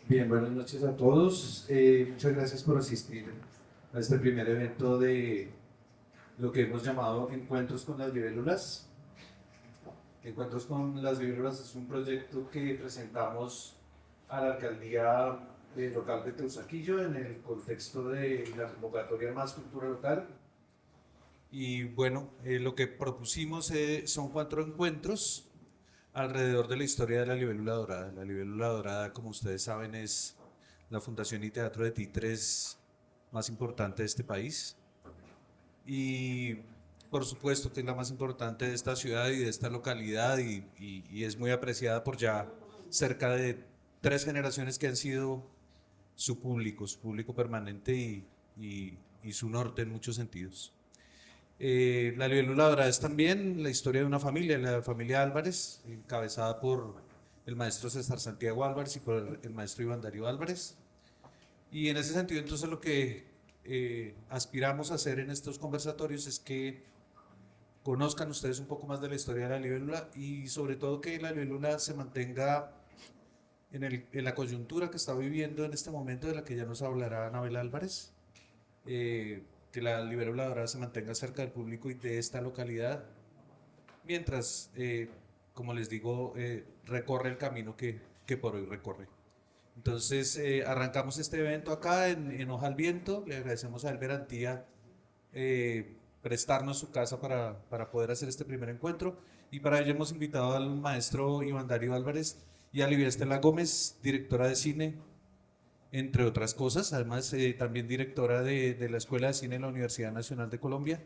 Bien, buenas noches a todos. Muchas gracias por asistir a este primer evento de lo que hemos llamado Encuentros con las Libélulas. Encuentros con las Libélulas es un proyecto que presentamos a la alcaldía local de Teusaquillo en el contexto de la convocatoria Más Cultura Local. Y bueno, lo que propusimos son 4 encuentros alrededor de la historia de la libélula dorada. La libélula dorada, como ustedes saben, es la fundación y teatro de títeres más importante de este país. Y por supuesto que es la más importante de esta ciudad y de esta localidad y es muy apreciada por ya cerca de 3 generaciones que han sido su público permanente y su norte en muchos sentidos. La libélula dorada es también la historia de una familia, la familia Álvarez, encabezada por el maestro César Santiago Álvarez y por el maestro Iván Darío Álvarez. Y en ese sentido, entonces, lo que aspiramos a hacer en estos conversatorios es que conozcan ustedes un poco más de la historia de la libélula y sobre todo que la libélula se mantenga en la coyuntura que está viviendo en este momento, de la que ya nos hablará Anabel Álvarez. Que la libélula dorada se mantenga cerca del público y de esta localidad, mientras, como les digo, recorre el camino que por hoy recorre. Entonces, arrancamos este evento acá en Hoja al Viento. Le agradecemos a Elber Antía prestarnos su casa para poder hacer este primer encuentro. Y para ello hemos invitado al maestro Iván Darío Álvarez y a Livia Estela Gómez, directora de cine, entre otras cosas. Además, también directora de la Escuela de Cine de la Universidad Nacional de Colombia.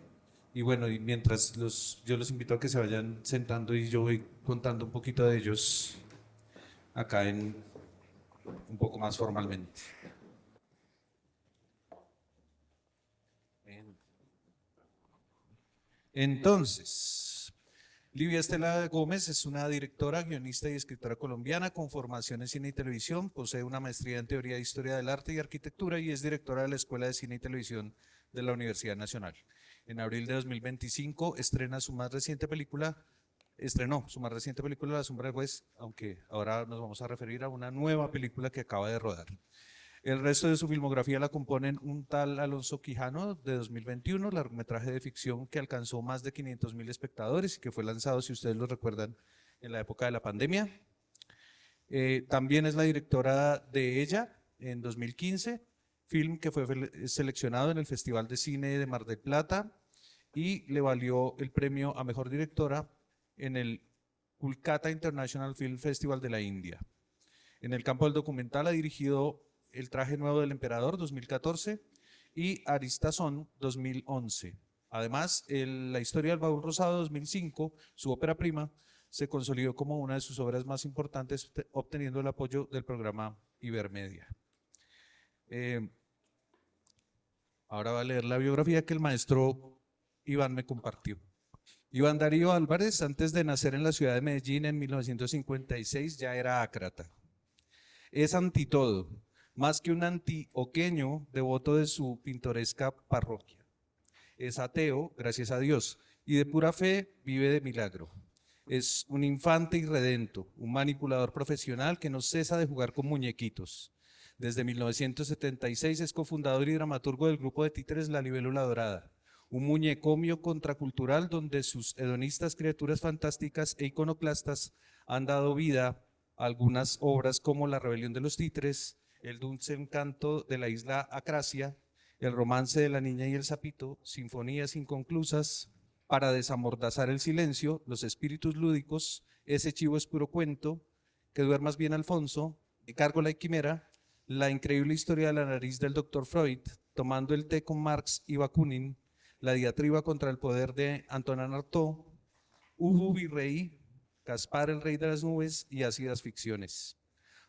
Y bueno, y mientras yo los invito a que se vayan sentando y yo voy contando un poquito de ellos acá un poco más formalmente. Entonces, Livia Estela Gómez es una directora, guionista y escritora colombiana con formación en cine y televisión, posee una maestría en teoría de historia del arte y arquitectura y es directora de la Escuela de Cine y Televisión de la Universidad Nacional. En abril de 2025 estrenó su más reciente película, La sombra del juez, aunque ahora nos vamos a referir a una nueva película que acaba de rodar. El resto de su filmografía la componen Un tal Alonso Quijano, de 2021, largometraje de ficción que alcanzó más de 500.000 espectadores y que fue lanzado, si ustedes lo recuerdan, en la época de la pandemia. También es la directora de Ella, en 2015, film que fue seleccionado en el Festival de Cine de Mar del Plata y le valió el premio a Mejor Directora en el Kolkata International Film Festival de la India. En el campo del documental ha dirigido El traje nuevo del emperador, 2014, y Aristazón, 2011. Además, La historia del baúl rosado, 2005, su ópera prima, se consolidó como una de sus obras más importantes, obteniendo el apoyo del programa Ibermedia. Ahora va a leer la biografía que el maestro Iván me compartió. Iván Darío Álvarez, antes de nacer en la ciudad de Medellín en 1956, ya era ácrata. Es ante todo, más que un antioqueño devoto de su pintoresca parroquia. Es ateo, gracias a Dios, y de pura fe vive de milagro. Es un infante irredento, un manipulador profesional que no cesa de jugar con muñequitos. Desde 1976 es cofundador y dramaturgo del grupo de títeres La Libélula Dorada, un muñecomio contracultural donde sus hedonistas criaturas fantásticas e iconoclastas han dado vida a algunas obras como La rebelión de los títeres, El dulce encanto de la isla Acracia, El romance de la niña y el sapito, Sinfonías inconclusas, Para desamordazar el silencio, Los espíritus lúdicos, Ese chivo es puro cuento, Que duermas bien Alfonso, Gárgola y quimera, La increíble historia de la nariz del Dr. Freud, Tomando el té con Marx y Bakunin, La diatriba contra el poder de Antonin Artaud, Ubu Virrey, Gaspar el rey de las nubes y ácidas ficciones.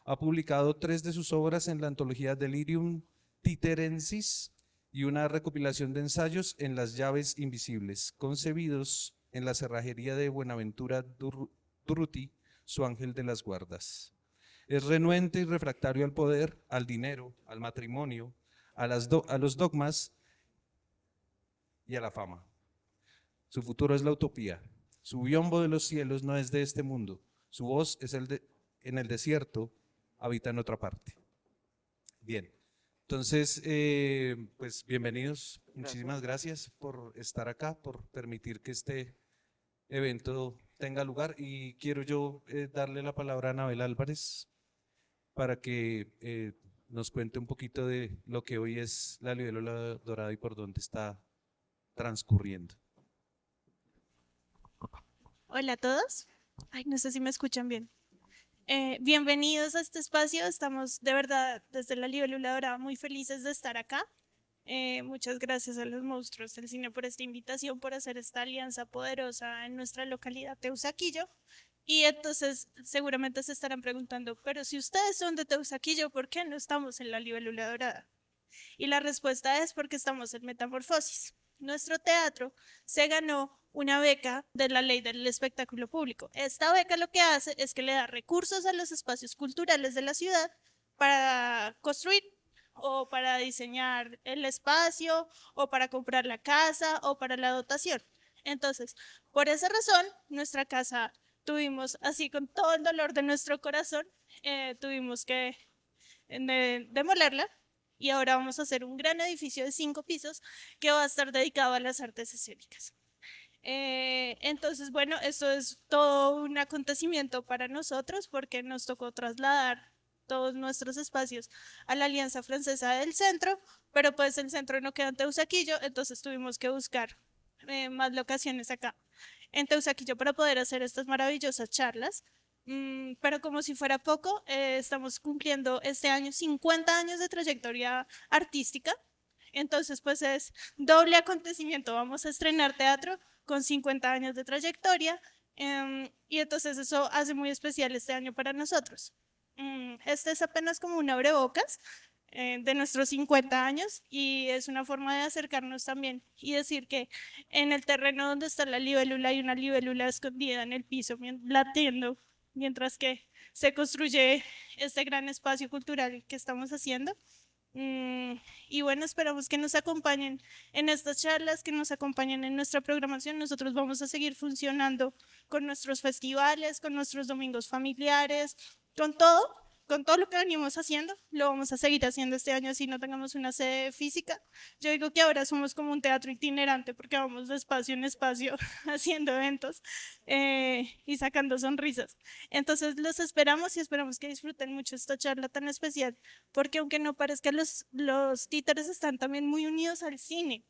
Ha publicado 3 de sus obras en la antología Delirium Titerensis y una recopilación de ensayos en Las llaves invisibles, concebidos en la cerrajería de Buenaventura Durruti, su ángel de las guardas. Es renuente y refractario al poder, al dinero, al matrimonio, a los dogmas y a la fama. Su futuro es la utopía. Su biombo de los cielos no es de este mundo. Su voz es en el desierto, habita en otra parte. Bien. Entonces, pues bienvenidos. Muchísimas gracias por estar acá, por permitir que este evento tenga lugar. Y quiero yo darle la palabra a Anabel Álvarez para que nos cuente un poquito de lo que hoy es la Libélula Dorada y por dónde está transcurriendo. Hola a todos. Ay, no sé si me escuchan bien. Bienvenidos a este espacio. Estamos de verdad desde la Libélula Dorada muy felices de estar acá. Muchas gracias a los monstruos del cine por esta invitación, por hacer esta alianza poderosa en nuestra localidad Teusaquillo. Y entonces seguramente se estarán preguntando, pero si ustedes son de Teusaquillo, ¿por qué no estamos en la Libélula Dorada? Y la respuesta es porque estamos en Metamorfosis. Nuestro teatro se ganó una beca de la ley del espectáculo público. Esta beca lo que hace es que le da recursos a los espacios culturales de la ciudad para construir o para diseñar el espacio o para comprar la casa o para la dotación. Entonces, por esa razón, nuestra casa tuvimos, así con todo el dolor de nuestro corazón, tuvimos que demolerla y ahora vamos a hacer un gran edificio de 5 pisos que va a estar dedicado a las artes escénicas. Entonces, bueno, esto es todo un acontecimiento para nosotros porque nos tocó trasladar todos nuestros espacios a la Alianza Francesa del Centro, pero pues el centro no queda en Teusaquillo, entonces tuvimos que buscar más locaciones acá en Teusaquillo para poder hacer estas maravillosas charlas. Pero como si fuera poco, estamos cumpliendo este año 50 años de trayectoria artística. Entonces, pues es doble acontecimiento. Vamos a estrenar teatro con 50 años de trayectoria. Y entonces eso hace muy especial este año para nosotros. Este es apenas como un abrebocas de nuestros 50 años y es una forma de acercarnos también y decir que en el terreno donde está la libélula hay una libélula escondida en el piso latiendo mientras que se construye este gran espacio cultural que estamos haciendo. Y bueno, esperamos que nos acompañen en estas charlas, que nos acompañen en nuestra programación. Nosotros vamos a seguir funcionando con nuestros festivales, con nuestros domingos familiares, con todo lo que venimos haciendo. Lo vamos a seguir haciendo este año así no tengamos una sede física. Yo digo que ahora somos como un teatro itinerante porque vamos de espacio en espacio haciendo eventos y sacando sonrisas. Entonces los esperamos y esperamos que disfruten mucho esta charla tan especial porque aunque no parezca, los títeres están también muy unidos al cine.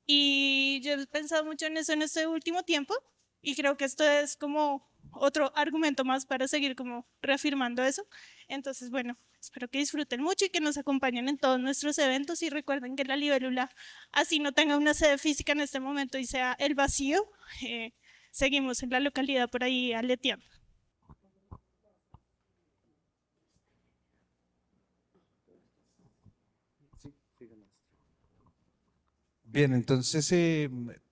Y yo he pensado mucho en eso en este último tiempo y creo que esto es como otro argumento más para seguir como reafirmando eso. Entonces, bueno, espero que disfruten mucho y que nos acompañen en todos nuestros eventos y recuerden que la libélula, así no tenga una sede física en este momento y sea el vacío, seguimos en la localidad por ahí aleteando. Bien, entonces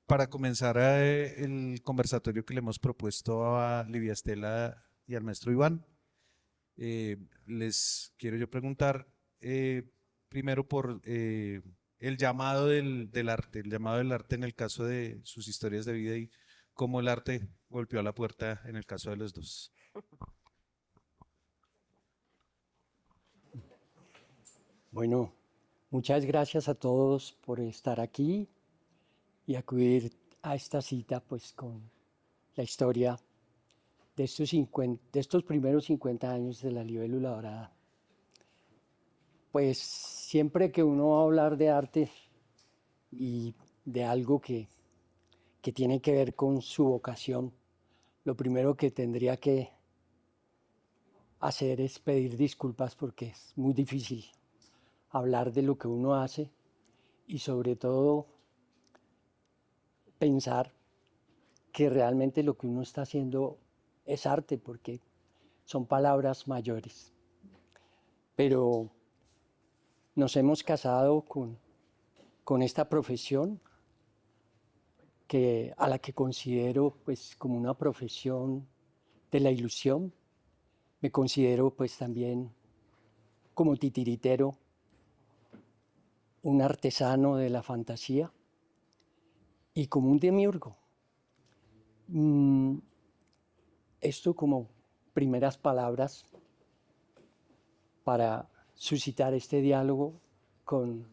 para comenzar el conversatorio que le hemos propuesto a Livia Estela y al maestro Iván, les quiero yo preguntar primero por el llamado del arte, el llamado del arte en el caso de sus historias de vida y cómo el arte golpeó a la puerta en el caso de los dos. Bueno, muchas gracias a todos por estar aquí y acudir a esta cita pues con la historia de estos primeros 50 años de la libélula dorada. Pues siempre que uno va a hablar de arte y de algo que tiene que ver con su vocación, lo primero que tendría que hacer es pedir disculpas porque es muy difícil hablar de lo que uno hace y sobre todo pensar que realmente lo que uno está haciendo es arte, porque son palabras mayores. Pero nos hemos casado con esta profesión a la que considero pues como una profesión de la ilusión. Me considero pues también como titiritero, un artesano de la fantasía y como un demiurgo. Esto como primeras palabras para suscitar este diálogo con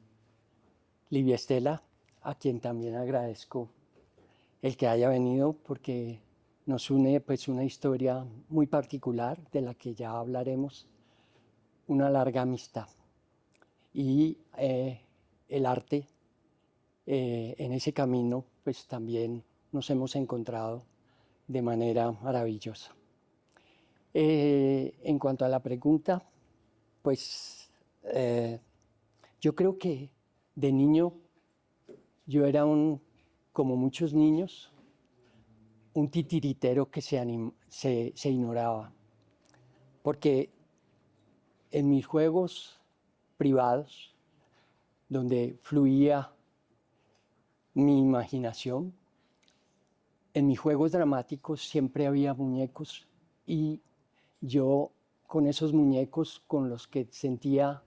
Livia Estela, a quien también agradezco el que haya venido, porque nos une pues una historia muy particular de la que ya hablaremos, una larga amistad. Y el arte, en ese camino, pues también nos hemos encontrado de manera maravillosa. En cuanto a la pregunta, pues yo creo que de niño yo era como muchos niños, un titiritero que se ignoraba, porque en mis juegos privados, donde fluía mi imaginación, en mis juegos dramáticos siempre había muñecos y yo con esos muñecos con los que sentía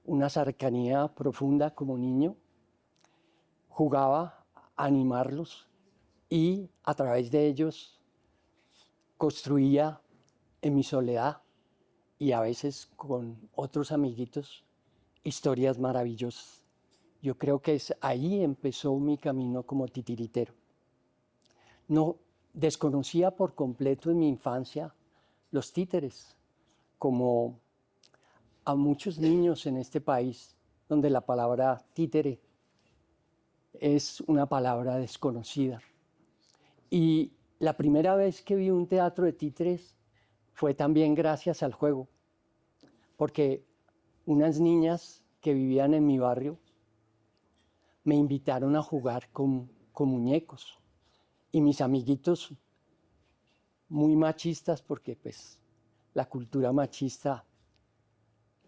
una cercanía profunda como niño, jugaba a animarlos y a través de ellos construía en mi soledad y a veces con otros amiguitos historias maravillosas. Yo creo que ahí empezó mi camino como titiritero. No desconocía por completo en mi infancia los títeres, como a muchos niños en este país, donde la palabra títere es una palabra desconocida. Y la primera vez que vi un teatro de títeres fue también gracias al juego, porque unas niñas que vivían en mi barrio me invitaron a jugar con muñecos. Y mis amiguitos, muy machistas, porque pues la cultura machista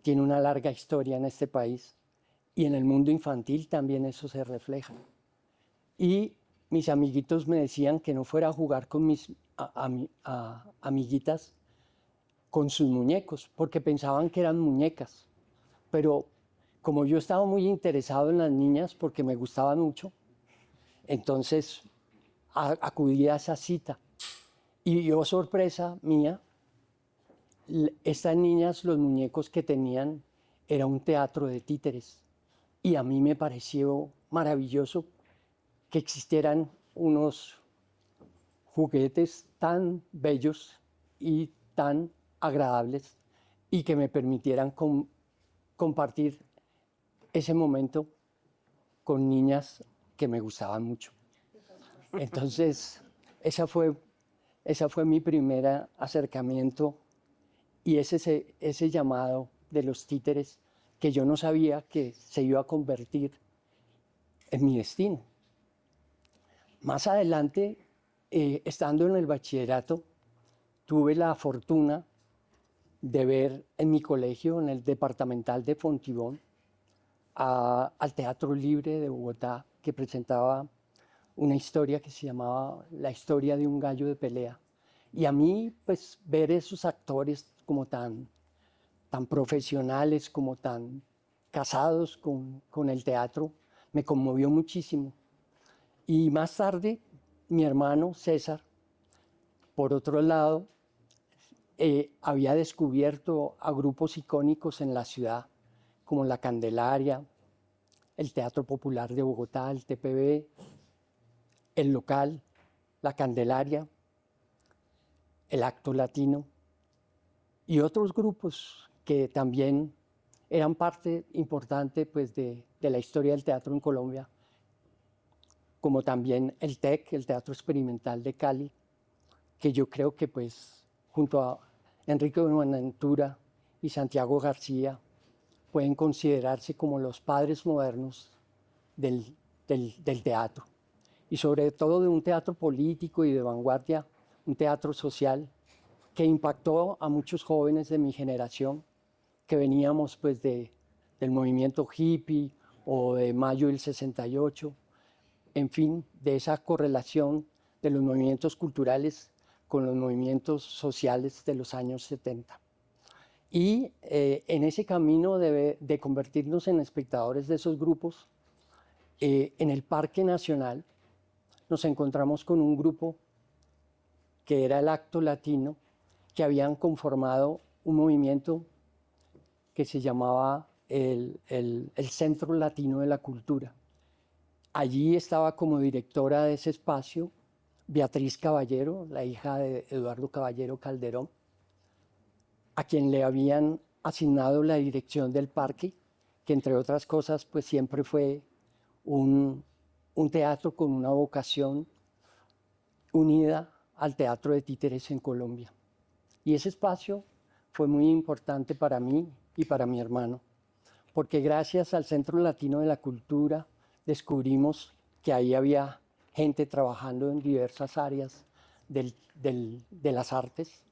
tiene una larga historia en este país, y en el mundo infantil también eso se refleja. Y mis amiguitos me decían que no fuera a jugar con mis amiguitas con sus muñecos, porque pensaban que eran muñecas. Pero como yo estaba muy interesado en las niñas, porque me gustaban mucho, entonces acudí a esa cita. Y yo, sorpresa mía, estas niñas, los muñecos que tenían, era un teatro de títeres. Y a mí me pareció maravilloso que existieran unos juguetes tan bellos y tan agradables y que me permitieran compartir ese momento con niñas que me gustaban mucho. Entonces, esa fue mi primer acercamiento y ese llamado de los títeres que yo no sabía que se iba a convertir en mi destino. Más adelante, estando en el bachillerato, tuve la fortuna de ver en mi colegio, en el departamental de Fontibón, al Teatro Libre de Bogotá, que presentaba una historia que se llamaba La historia de un gallo de pelea. Y a mí, pues, ver esos actores como tan profesionales, como tan casados con el teatro, me conmovió muchísimo. Y más tarde, mi hermano César, por otro lado, había descubierto a grupos icónicos en la ciudad, como La Candelaria, el Teatro Popular de Bogotá, el TPB, el Local, La Candelaria, el Acto Latino y otros grupos que también eran parte importante pues, de la historia del teatro en Colombia, como también el TEC, el Teatro Experimental de Cali, que yo creo que pues, junto a Enrique Buenaventura y Santiago García pueden considerarse como los padres modernos del teatro, y sobre todo de un teatro político y de vanguardia, un teatro social que impactó a muchos jóvenes de mi generación, que veníamos pues del movimiento hippie o de Mayo del 68, en fin, de esa correlación de los movimientos culturales con los movimientos sociales de los años 70. Y en ese camino de convertirnos en espectadores de esos grupos, en el Parque Nacional nos encontramos con un grupo que era el Acto Latino, que habían conformado un movimiento que se llamaba el Centro Latino de la Cultura. Allí estaba como directora de ese espacio Beatriz Caballero, la hija de Eduardo Caballero Calderón, a quien le habían asignado la dirección del parque, que entre otras cosas pues siempre fue un teatro con una vocación unida al teatro de títeres en Colombia. Y ese espacio fue muy importante para mí y para mi hermano, porque gracias al Centro Latino de la Cultura descubrimos que ahí había gente trabajando en diversas áreas de las artes.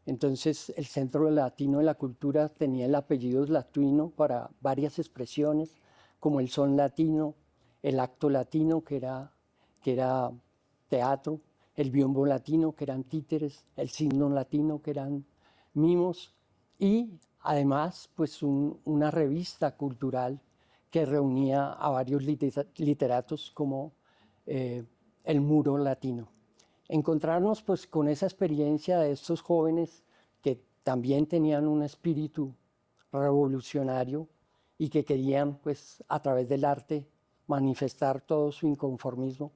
Entonces el Centro Latino de la Cultura tenía el apellido latino para varias expresiones, como el son latino, el acto latino, que era teatro, el biombo latino, que eran títeres, el signo latino, que eran mimos, y además pues una revista cultural que reunía a varios literatos como el Muro Latino. Encontrarnos pues con esa experiencia de estos jóvenes que también tenían un espíritu revolucionario y que querían pues a través del arte manifestar todo su inconformismo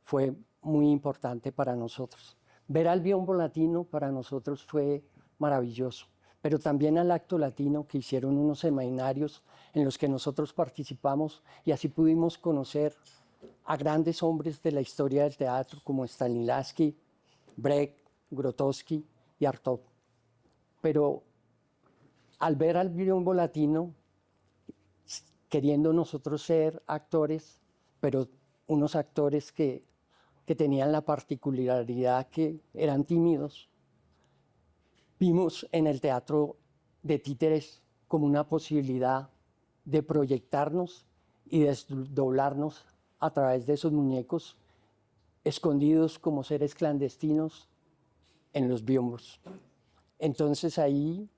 fue muy importante para nosotros. Ver al biombo latino para nosotros fue maravilloso, pero también al acto latino, que hicieron unos seminarios en los que nosotros participamos y así pudimos conocer a grandes hombres de la historia del teatro como Stanislavski, Brecht, Grotowski y Artaud. Pero al ver al biombo latino, queriendo nosotros ser actores, pero unos actores que tenían la particularidad que eran tímidos, vimos en el teatro de títeres como una posibilidad de proyectarnos y desdoblarnos a través de esos muñecos escondidos como seres clandestinos en los biombos. Entonces ahí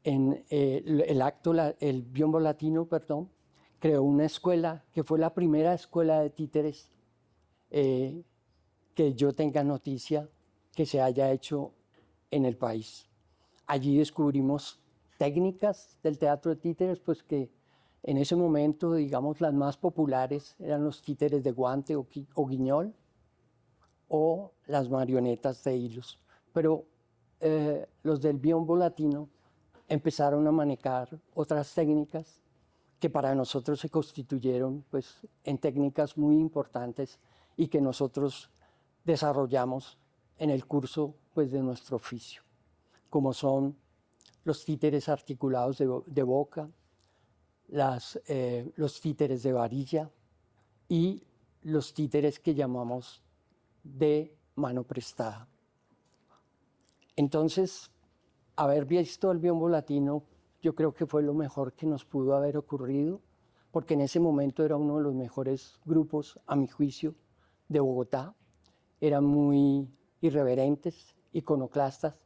el biombo latino, perdón, creó una escuela que fue la primera escuela de títeres que yo tenga noticia que se haya hecho en el país. Allí descubrimos técnicas del teatro de títeres, pues que en ese momento, digamos, las más populares eran los títeres de guante o guiñol o las marionetas de hilos. Pero los del biombo latino empezaron a manejar otras técnicas que para nosotros se constituyeron pues, en técnicas muy importantes y que nosotros desarrollamos en el curso pues, de nuestro oficio, como son los títeres articulados de boca, los títeres de varilla y los títeres que llamamos de mano prestada. Entonces, haber visto el biombo latino, yo creo que fue lo mejor que nos pudo haber ocurrido, porque en ese momento era uno de los mejores grupos, a mi juicio, de Bogotá. Eran muy irreverentes, iconoclastas,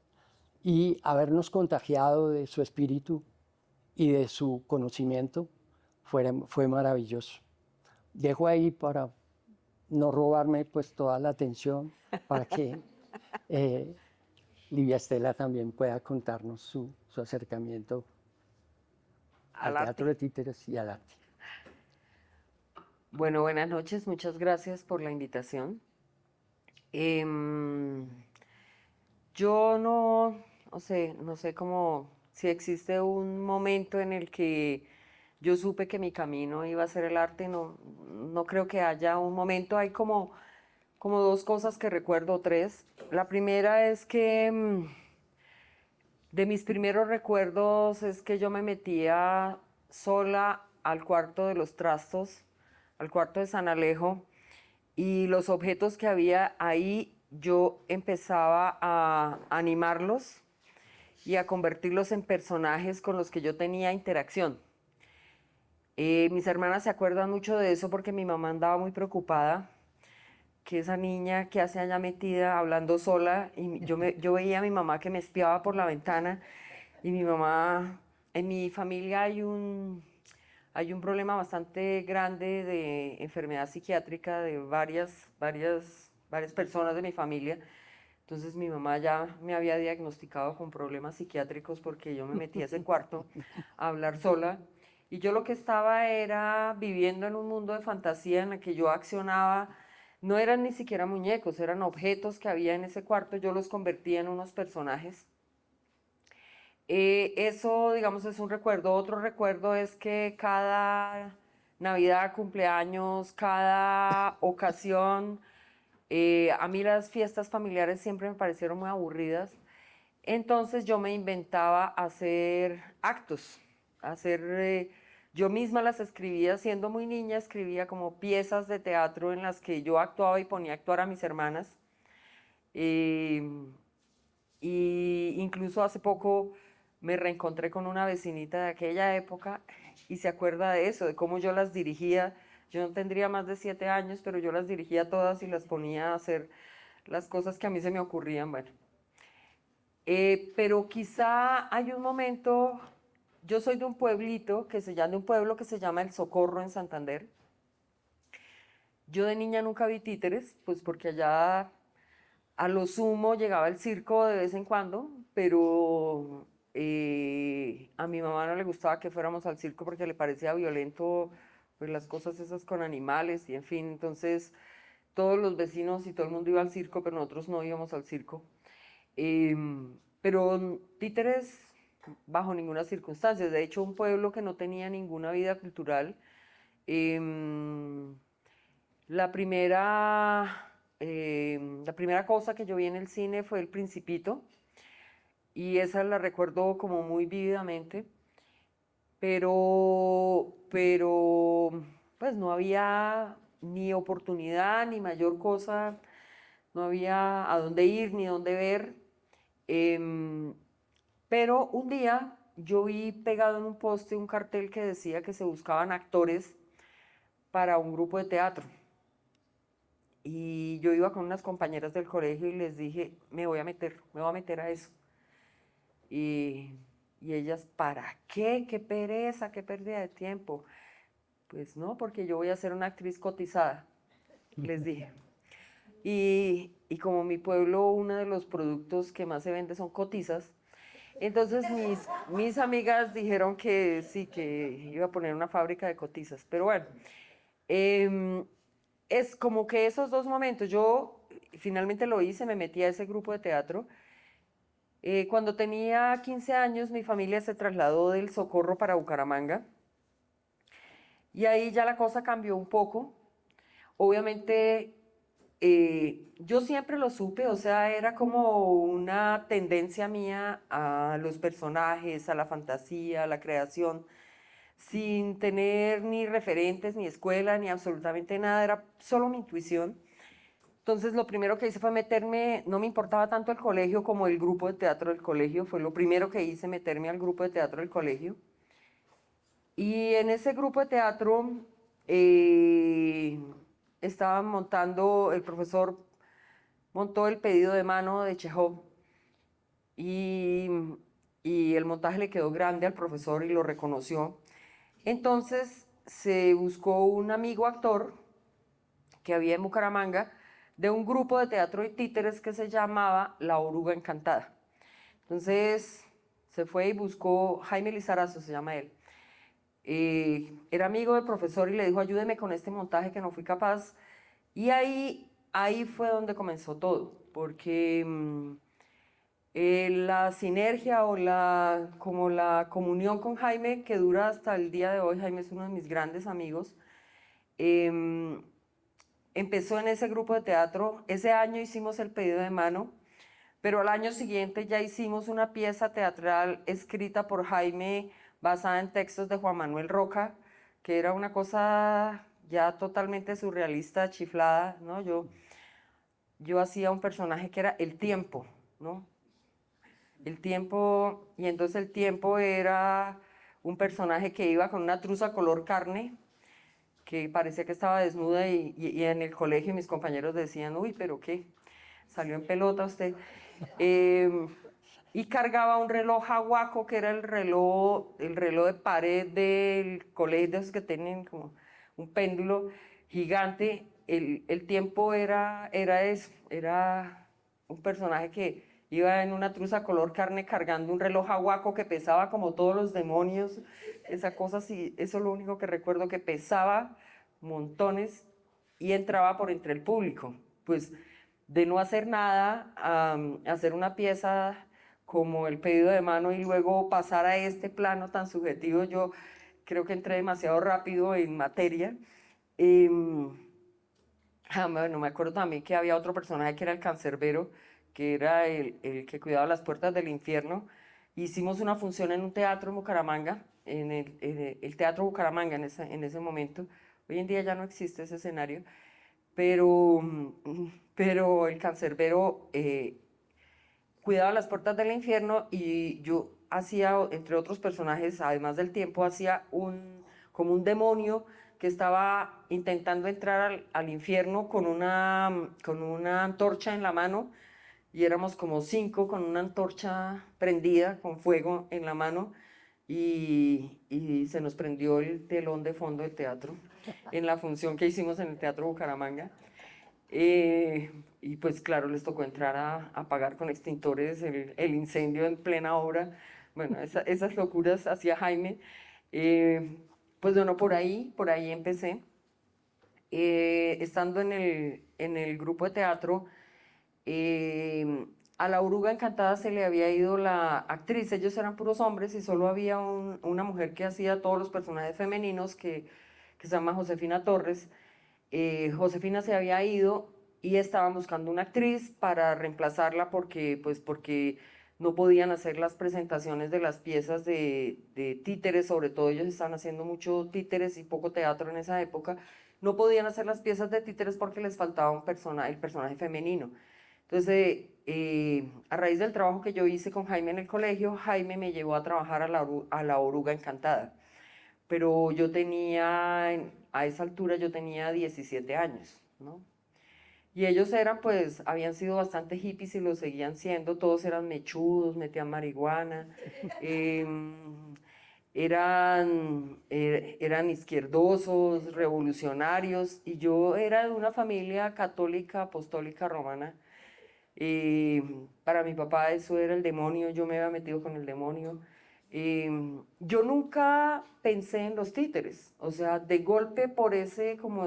y habernos contagiado de su espíritu y de su conocimiento fue maravilloso. Dejo ahí para no robarme pues toda la atención, para que Livia Estela también pueda contarnos su acercamiento al teatro de títeres y al arte. Bueno, buenas noches, muchas gracias por la invitación. Yo no sé cómo, si existe un momento en el que yo supe que mi camino iba a ser el arte, no creo que haya un momento, hay como dos cosas que recuerdo, tres. La primera es que de mis primeros recuerdos es que yo me metía sola al cuarto de los trastos, al cuarto de San Alejo, y los objetos que había ahí yo empezaba a animarlos y a convertirlos en personajes con los que yo tenía interacción. Mis hermanas se acuerdan mucho de eso porque mi mamá andaba muy preocupada, que esa niña que hace allá metida hablando sola, y yo veía a mi mamá que me espiaba por la ventana, y mi mamá, en mi familia hay un problema bastante grande de enfermedad psiquiátrica de varias personas de mi familia. Entonces mi mamá ya me había diagnosticado con problemas psiquiátricos porque yo me metí a ese cuarto a hablar sola. Y yo lo que estaba era viviendo en un mundo de fantasía en el que yo accionaba, no eran ni siquiera muñecos, eran objetos que había en ese cuarto, yo los convertía en unos personajes. Eso, digamos, es un recuerdo. Otro recuerdo es que cada Navidad, cumpleaños, cada ocasión, a mí las fiestas familiares siempre me parecieron muy aburridas. Entonces yo me inventaba hacer actos, yo misma las escribía, siendo muy niña, escribía como piezas de teatro en las que yo actuaba y ponía a actuar a mis hermanas. Y incluso hace poco me reencontré con una vecinita de aquella época y se acuerda de eso, de cómo yo las dirigía. Yo no tendría más de 7 años, pero yo las dirigía todas y las ponía a hacer las cosas que a mí se me ocurrían. Bueno, pero quizá hay un momento, yo soy de un pueblito de un pueblo que se llama El Socorro en Santander. Yo de niña nunca vi títeres, pues porque allá a lo sumo llegaba el circo de vez en cuando, pero a mi mamá no le gustaba que fuéramos al circo porque le parecía violento, pues las cosas esas con animales y en fin, entonces todos los vecinos y todo el mundo iba al circo, pero nosotros no íbamos al circo. Pero títeres bajo ninguna circunstancia, de hecho un pueblo que no tenía ninguna vida cultural. La primera cosa que yo vi en el cine fue El Principito y esa la recuerdo como muy vívidamente, pero pues no había ni oportunidad ni mayor cosa, no había a dónde ir ni dónde ver. Pero un día yo vi pegado en un poste un cartel que decía que se buscaban actores para un grupo de teatro. Y yo iba con unas compañeras del colegio y les dije, me voy a meter a eso. Y ellas, ¿para qué? ¡Qué pereza, qué pérdida de tiempo! Pues no, porque yo voy a ser una actriz cotizada, les dije. Y como mi pueblo, uno de los productos que más se vende son cotizas, entonces mis amigas dijeron que sí, que iba a poner una fábrica de cotizas. Pero bueno, es como que esos dos momentos, yo finalmente lo hice, me metí a ese grupo de teatro. Cuando tenía 15 años, mi familia se trasladó del Socorro para Bucaramanga. Y ahí ya la cosa cambió un poco. Obviamente, yo siempre lo supe, o sea, era como una tendencia mía a los personajes, a la fantasía, a la creación, sin tener ni referentes, ni escuela, ni absolutamente nada, era solo mi intuición. Entonces lo primero que hice fue meterme, no me importaba tanto el colegio como el grupo de teatro del colegio, fue lo primero que hice, meterme al grupo de teatro del colegio. Y en ese grupo de teatro estaba montando, el profesor montó el pedido de mano de Chekhov y, y el montaje le quedó grande al profesor y lo reconoció. Entonces se buscó un amigo actor que había en Bucaramanga de un grupo de teatro y títeres que se llamaba La Oruga Encantada. Entonces se fue y buscó, Jaime Lizarazo se llama él, era amigo del profesor y le dijo, ayúdeme con este montaje que no fui capaz. Y ahí fue donde comenzó todo, porque la sinergia o como la comunión con Jaime, que dura hasta el día de hoy, Jaime es uno de mis grandes amigos, empezó en ese grupo de teatro. Ese año hicimos el pedido de mano, pero al año siguiente ya hicimos una pieza teatral escrita por Jaime basada en textos de Juan Manuel Roca, que era una cosa ya totalmente surrealista, chiflada, ¿no? Yo hacía un personaje que era el tiempo, ¿no? El tiempo, y entonces el tiempo era un personaje que iba con una truza color carne, que parecía que estaba desnuda y en el colegio mis compañeros decían, uy, pero ¿qué? Salió en pelota usted. Y cargaba un reloj Hawaco, que era el reloj de pared del colegio, de esos que tienen como un péndulo gigante. El tiempo era eso, era un personaje que iba en una truza color carne cargando un reloj aguaco que pesaba como todos los demonios, esa cosa sí, eso es lo único que recuerdo, que pesaba montones y entraba por entre el público. Pues de no hacer nada, a hacer una pieza como El pedido de mano y luego pasar a este plano tan subjetivo, yo creo que entré demasiado rápido en materia. Bueno, me acuerdo también que había otro personaje que era el cancerbero, que era el que cuidaba las puertas del infierno. Hicimos una función en un teatro en Bucaramanga, en el Teatro Bucaramanga en ese momento. Hoy en día ya no existe ese escenario, pero, pero el cancerbero cuidaba las puertas del infierno y yo hacía, entre otros personajes, además del tiempo, hacía como un demonio que estaba intentando entrar al infierno con una antorcha en la mano, y éramos como 5 con una antorcha prendida, con fuego en la mano, y se nos prendió el telón de fondo del teatro en la función que hicimos en el Teatro Bucaramanga. Y pues claro, les tocó entrar a apagar con extintores el incendio en plena obra. Bueno, esas locuras hacía Jaime. Pues bueno, por ahí empecé. Estando en el grupo de teatro, a La Oruga Encantada se le había ido la actriz, ellos eran puros hombres y solo había una mujer que hacía todos los personajes femeninos que se llama Josefina Torres. Josefina se había ido y estaban buscando una actriz para reemplazarla porque no podían hacer las presentaciones de las piezas de títeres, sobre todo ellos estaban haciendo mucho títeres y poco teatro en esa época. No podían hacer las piezas de títeres porque les faltaba el personaje femenino. Entonces, a raíz del trabajo que yo hice con Jaime en el colegio, Jaime me llevó a trabajar a la Oruga Encantada. Pero yo tenía, a esa altura yo tenía 17 años, ¿no? Y ellos eran, pues, habían sido bastante hippies y lo seguían siendo, todos eran mechudos, metían marihuana, eran izquierdosos, revolucionarios, y yo era de una familia católica, apostólica, romana. Para mi papá eso era el demonio, yo me había metido con el demonio. Yo nunca pensé en los títeres, o sea, de golpe por como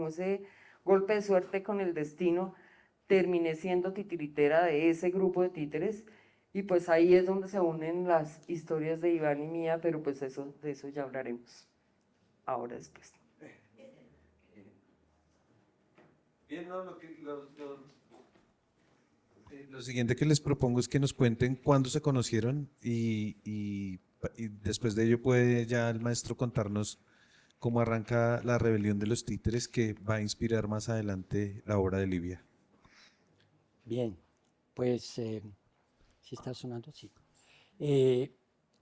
ese golpe de suerte con el destino, terminé siendo titiritera de ese grupo de títeres, y pues ahí es donde se unen las historias de Iván y mía, pero pues de eso ya hablaremos ahora después. Bien, no, lo siguiente que les propongo es que nos cuenten cuándo se conocieron y después de ello puede ya el maestro contarnos cómo arranca la rebelión de los títeres que va a inspirar más adelante la obra de Livia. Bien, pues, ¿sí está sonando? Sí.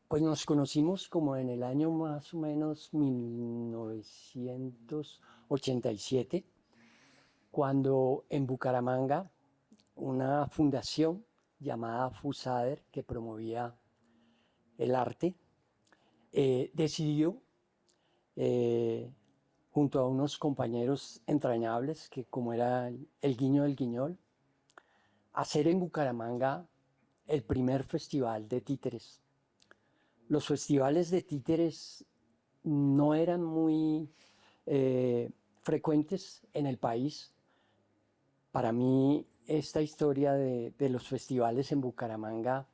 Pues nos conocimos como en el año más o menos 1987, cuando en Bucaramanga una fundación llamada FUSADER, que promovía el arte, decidió, junto a unos compañeros entrañables, que como era el Guiño del Guiñol, hacer en Bucaramanga el primer festival de títeres. Los festivales de títeres no eran muy frecuentes en el país. Para mí, esta historia de los festivales en Bucaramanga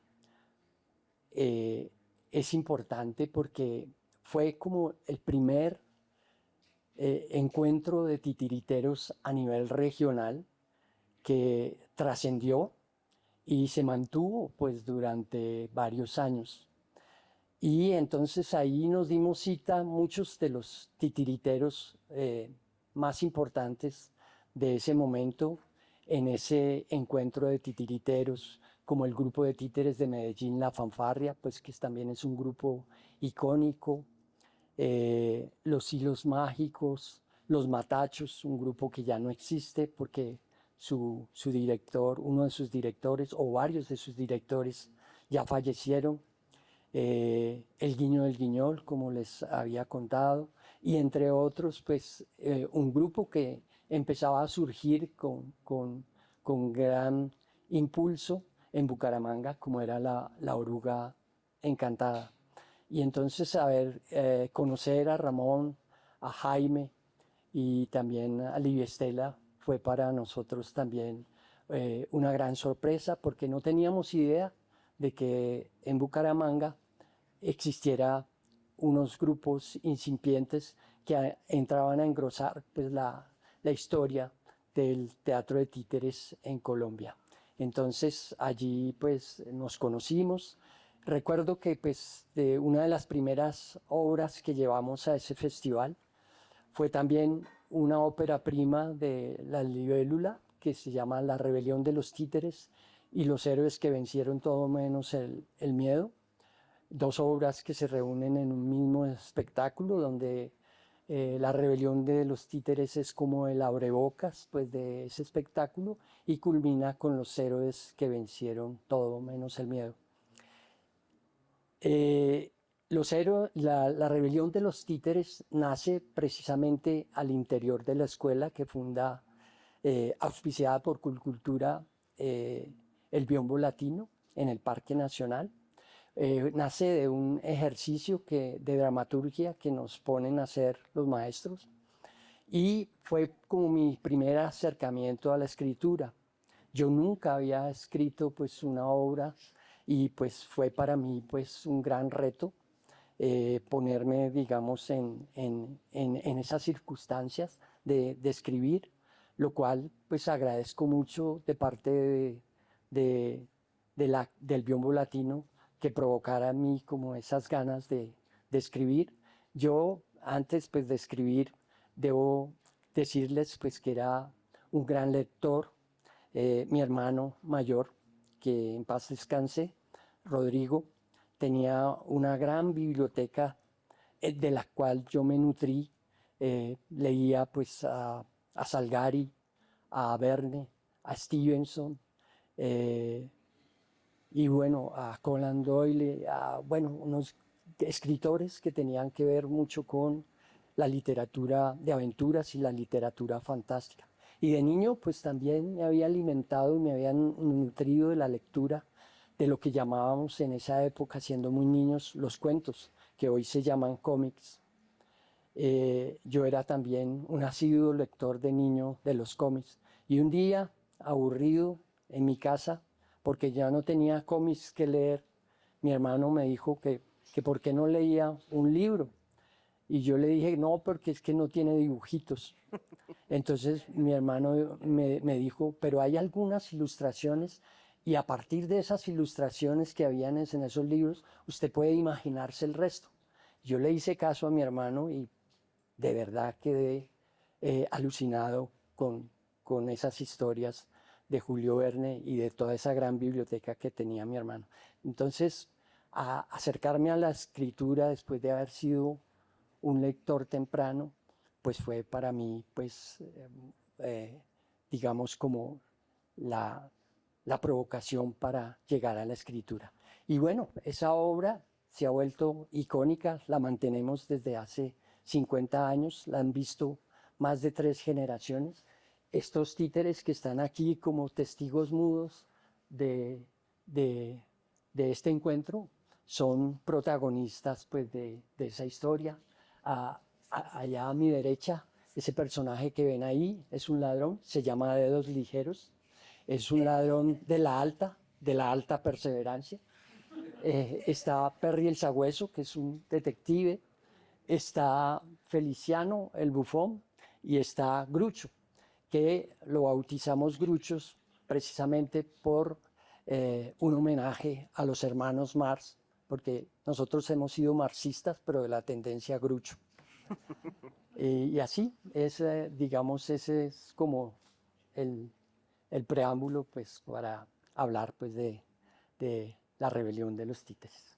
es importante porque fue como el primer encuentro de titiriteros a nivel regional que trascendió y se mantuvo pues durante varios años. Y entonces ahí nos dimos cita muchos de los titiriteros más importantes de ese momento en ese encuentro de titiriteros, como el grupo de títeres de Medellín, La Fanfarria, pues que también es un grupo icónico, Los Hilos Mágicos, Los Matachos, un grupo que ya no existe porque su director, uno de sus directores o varios de sus directores ya fallecieron, El Guiño del Guiñol, como les había contado, y entre otros, pues un grupo que empezaba a surgir con gran impulso en Bucaramanga, como era la oruga encantada. Y entonces, conocer a Ramón, a Jaime y también a Livia Estela fue para nosotros también una gran sorpresa, porque no teníamos idea de que en Bucaramanga existiera unos grupos incipientes que entraban a engrosar pues, la historia del teatro de títeres en Colombia. Entonces allí pues nos conocimos. Recuerdo que pues de una de las primeras obras que llevamos a ese festival fue también una ópera prima de La Libélula que se llama La Rebelión de los Títeres y los héroes que vencieron todo menos el miedo. Dos obras que se reúnen en un mismo espectáculo donde la rebelión de los títeres es como el abrebocas pues, de ese espectáculo y culmina con los héroes que vencieron todo menos el miedo. La rebelión de los títeres nace precisamente al interior de la escuela que funda, auspiciada por Culcultura, el Biombo Latino en el Parque Nacional. Nace de un ejercicio de dramaturgia que nos ponen a hacer los maestros y fue como mi primer acercamiento a la escritura. Yo nunca había escrito pues una obra y pues fue para mí pues un gran reto ponerme digamos en esas circunstancias de escribir, lo cual pues agradezco mucho de parte del Biombo Latino que provocara en mí como esas ganas de escribir. Yo antes pues de escribir debo decirles pues que era un gran lector. Mi hermano mayor, que en paz descanse, Rodrigo, tenía una gran biblioteca de la cual yo me nutrí. Leía pues a Salgari, a Verne, a Stevenson, y bueno, a Conan Doyle, a bueno, unos escritores que tenían que ver mucho con la literatura de aventuras y la literatura fantástica. Y de niño pues también me había alimentado y me habían nutrido de la lectura de lo que llamábamos en esa época, siendo muy niños, los cuentos, que hoy se llaman cómics. Yo era también un asiduo lector de niño de los cómics. Y un día, aburrido en mi casa, porque ya no tenía cómics que leer, mi hermano me dijo que por qué no leía un libro. Y yo le dije, no, porque es que no tiene dibujitos. Entonces mi hermano me dijo, pero hay algunas ilustraciones y a partir de esas ilustraciones que habían en esos libros, usted puede imaginarse el resto. Yo le hice caso a mi hermano y de verdad quedé alucinado con esas historias de Julio Verne y de toda esa gran biblioteca que tenía mi hermano. Entonces, acercarme a la escritura después de haber sido un lector temprano, pues fue para mí, pues, digamos, como la provocación para llegar a la escritura. Y bueno, esa obra se ha vuelto icónica, la mantenemos desde hace 50 años, la han visto más de 3 generaciones. Estos títeres que están aquí como testigos mudos de este encuentro son protagonistas pues, de esa historia. Allá a mi derecha, ese personaje que ven ahí es un ladrón, se llama Dedos Ligeros, es un ladrón de la alta perseverancia. Está Perry el Sagüeso, que es un detective, está Feliciano el Bufón y está Grucho, que lo bautizamos Gruchos precisamente por un homenaje a los hermanos Marx, porque nosotros hemos sido marxistas, pero de la tendencia Grucho. Y así, digamos, ese es como el preámbulo pues, para hablar pues, de la rebelión de los títeres.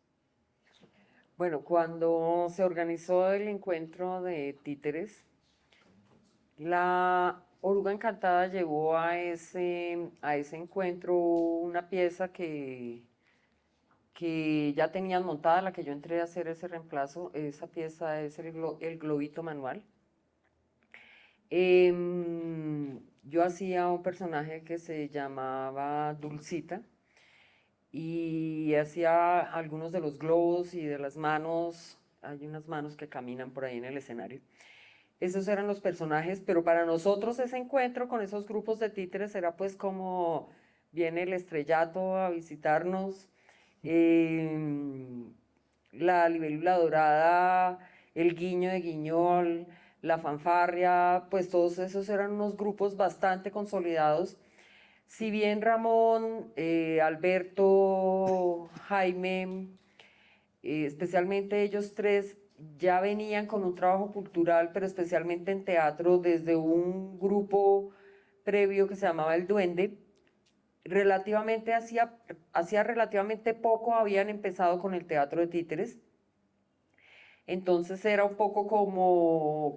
Bueno, cuando se organizó el encuentro de títeres, la Oruga Encantada llevó a ese encuentro una pieza que ya tenían montada, la que yo entré a hacer ese reemplazo. Esa pieza es el Globito Manual. Yo hacía un personaje que se llamaba Dulcita y hacía algunos de los globos y de las manos. Hay unas manos que caminan por ahí en el escenario. Esos eran los personajes, pero para nosotros ese encuentro con esos grupos de títeres era pues como viene el estrellato a visitarnos, la libélula dorada, el guiño de Guiñol, la fanfarria, pues todos esos eran unos grupos bastante consolidados. Si bien Ramón, Alberto, Jaime, especialmente ellos tres, ya venían con un trabajo cultural, pero especialmente en teatro, desde un grupo previo que se llamaba El Duende. Relativamente hacía relativamente poco habían empezado con el teatro de títeres. Entonces era un poco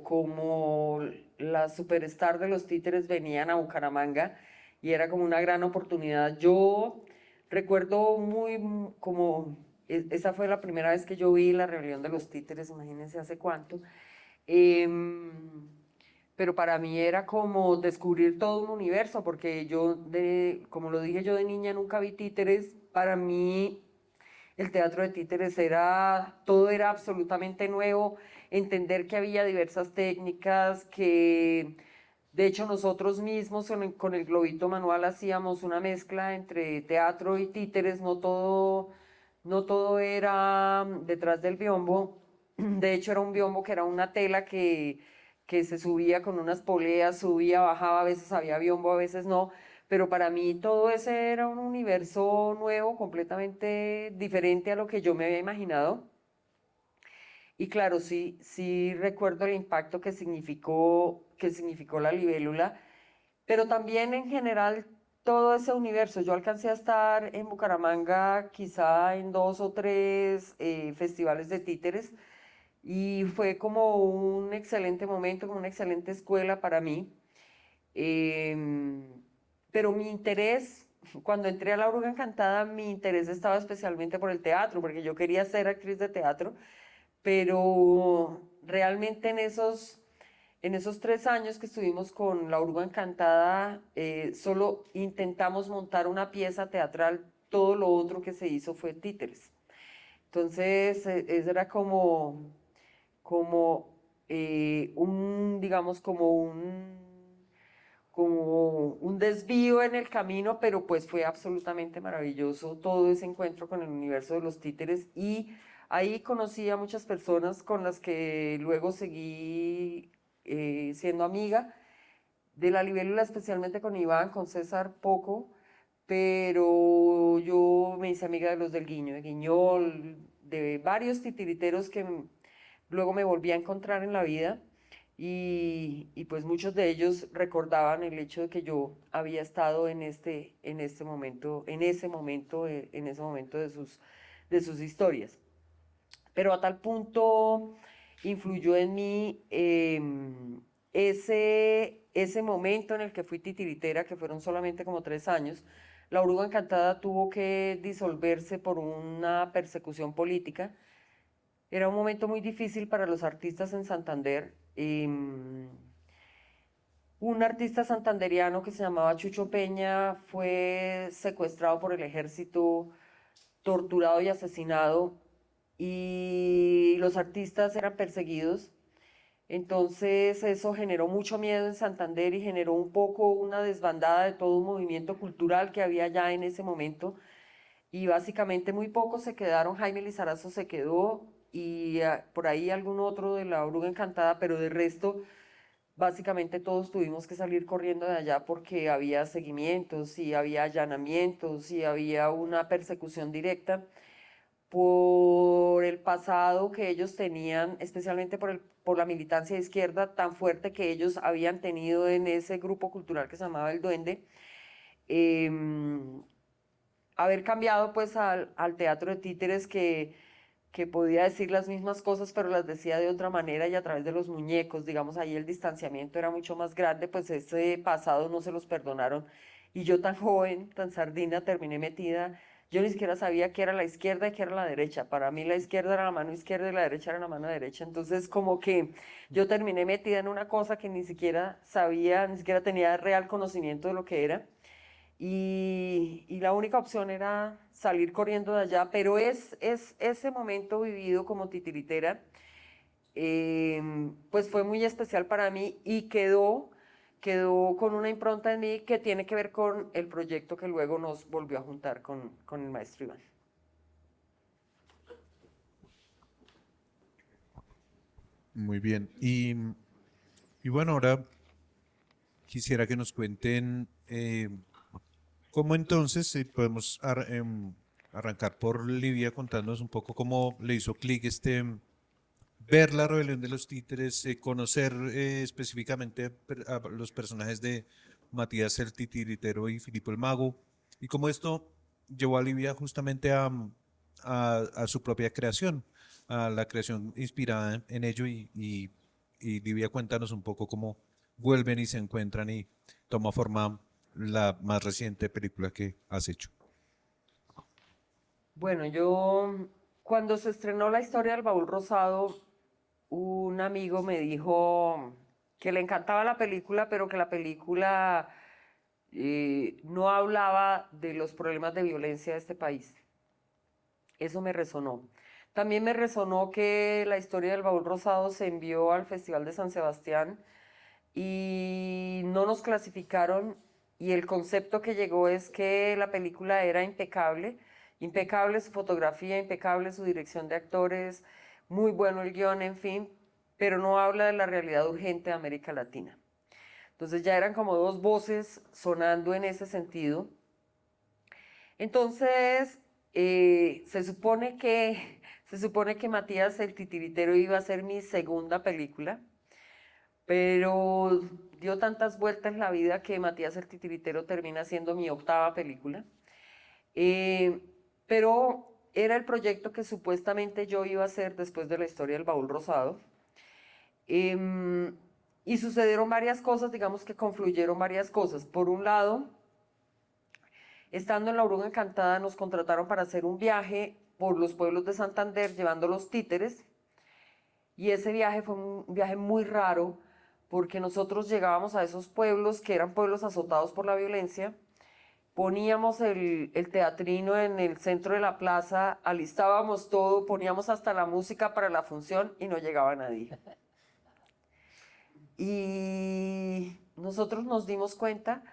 como la superstar de los títeres venían a Bucaramanga y era como una gran oportunidad. Yo recuerdo como esa fue la primera vez que yo vi la rebelión de los títeres, imagínense hace cuánto. Pero para mí era como descubrir todo un universo, porque como lo dije yo de niña, nunca vi títeres. Para mí el teatro de títeres todo era absolutamente nuevo, entender que había diversas técnicas, que de hecho nosotros mismos con el globito manual hacíamos una mezcla entre teatro y títeres, no todo era detrás del biombo. De hecho era un biombo que era una tela que se subía con unas poleas, subía, bajaba, a veces había biombo, a veces no, pero para mí todo ese era un universo nuevo, completamente diferente a lo que yo me había imaginado. Y claro, sí recuerdo el impacto que significó la libélula, pero también en general todo ese universo. Yo alcancé a estar en Bucaramanga quizá en 2 o 3 festivales de títeres y fue como un excelente momento, como una excelente escuela para mí. Em, pero mi interés, cuando entré a La Oruga Encantada, mi interés estaba especialmente por el teatro, porque yo quería ser actriz de teatro, pero realmente en esos 3 años que estuvimos con La Oruga Encantada, solo intentamos montar una pieza teatral, todo lo otro que se hizo fue títeres. Entonces, eso era digamos, como un desvío en el camino, pero pues fue absolutamente maravilloso todo ese encuentro con el universo de los títeres y ahí conocí a muchas personas con las que luego seguí siendo amiga de la libélula, especialmente con Iván, con César poco, pero yo me hice amiga de los del Guiño, de Guiñol, de varios titiriteros que luego me volví a encontrar en la vida y pues muchos de ellos recordaban el hecho de que yo había estado en ese momento de sus historias. Pero a tal punto influyó en mí ese momento en el que fui titiritera, que fueron solamente como 3 años. La Oruga Encantada tuvo que disolverse por una persecución política. Era un momento muy difícil para los artistas en Santander. Un artista santanderiano que se llamaba Chucho Peña fue secuestrado por el ejército, torturado y asesinado, y los artistas eran perseguidos. Entonces eso generó mucho miedo en Santander y generó un poco una desbandada de todo un movimiento cultural que había ya en ese momento. Y básicamente muy pocos se quedaron. Jaime Lizarazo se quedó y por ahí algún otro de La Oruga Encantada, pero de resto básicamente todos tuvimos que salir corriendo de allá porque había seguimientos y había allanamientos y había una persecución directa por el pasado que ellos tenían, especialmente por la militancia de izquierda tan fuerte que ellos habían tenido en ese grupo cultural que se llamaba El Duende. Haber cambiado pues al teatro de títeres que podía decir las mismas cosas, pero las decía de otra manera y a través de los muñecos, digamos, ahí el distanciamiento era mucho más grande, pues ese pasado no se los perdonaron. Y yo tan joven, tan sardina, terminé metida. Yo ni siquiera sabía qué era la izquierda y qué era la derecha. Para mí la izquierda era la mano izquierda y la derecha era la mano derecha. Entonces como que yo terminé metida en una cosa que ni siquiera sabía, ni siquiera tenía real conocimiento de lo que era. Y la única opción era salir corriendo de allá, pero es ese momento vivido como titiritera, pues fue muy especial para mí y quedó con una impronta en mí que tiene que ver con el proyecto que luego nos volvió a juntar con el maestro Iván. Muy bien. Y bueno, ahora quisiera que nos cuenten cómo entonces podemos arrancar por Livia contándonos un poco cómo le hizo clic ver la rebelión de los títeres, conocer específicamente a los personajes de Matías el Titiritero y Filipo el Mago, y cómo esto llevó a Livia justamente a su propia creación, a la creación inspirada en ello, y Livia, cuéntanos un poco cómo vuelven y se encuentran y toma forma la más reciente película que has hecho. Bueno, yo cuando se estrenó la historia del Baúl Rosado, un amigo me dijo que le encantaba la película, pero que la película no hablaba de los problemas de violencia de este país. Eso me resonó. También me resonó que la historia del Baúl Rosado se envió al Festival de San Sebastián y no nos clasificaron, y el concepto que llegó es que la película era impecable, impecable su fotografía, impecable su dirección de actores, muy bueno el guión, en fin, pero no habla de la realidad urgente de América Latina. Entonces ya eran como dos voces sonando en ese sentido. Entonces, se supone que Matías el Titiritero iba a ser mi segunda película, pero dio tantas vueltas la vida que Matías el Titiritero termina siendo mi octava película. Pero era el proyecto que supuestamente yo iba a hacer después de la historia del Baúl Rosado. Y sucedieron varias cosas, digamos que confluyeron varias cosas. Por un lado, estando en La Oruga Encantada, nos contrataron para hacer un viaje por los pueblos de Santander llevando los títeres. Y ese viaje fue un viaje muy raro porque nosotros llegábamos a esos pueblos que eran pueblos azotados por la violencia, poníamos el teatrino en el centro de la plaza, alistábamos todo, poníamos hasta la música para la función y no llegaba nadie. Y nosotros nos dimos cuenta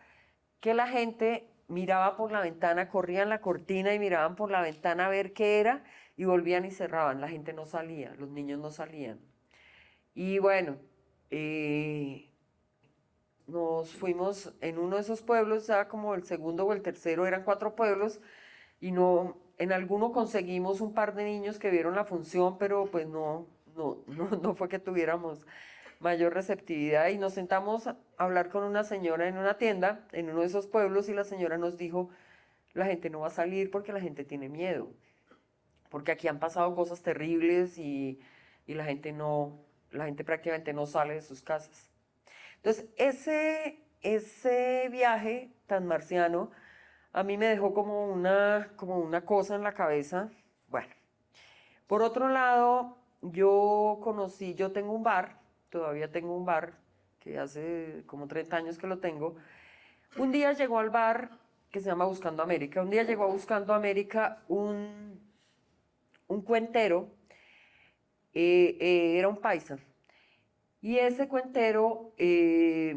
que la gente miraba por la ventana, corrían la cortina y miraban por la ventana a ver qué era y volvían y cerraban. La gente no salía, los niños no salían. Y bueno, nos fuimos en uno de esos pueblos, ya como el segundo o el tercero, eran 4 pueblos, y no, en alguno conseguimos un par de niños que vieron la función, pero pues no fue que tuviéramos mayor receptividad, y nos sentamos a hablar con una señora en una tienda, en uno de esos pueblos, y la señora nos dijo, la gente no va a salir porque la gente tiene miedo, porque aquí han pasado cosas terribles y la gente prácticamente no sale de sus casas. Entonces, ese viaje tan marciano a mí me dejó como una cosa en la cabeza. Bueno, por otro lado, yo tengo un bar, todavía tengo un bar, que hace como 30 años que lo tengo. Un día llegó al bar que se llama Buscando América, un día llegó a Buscando América un cuentero, era un paisa, y ese cuentero se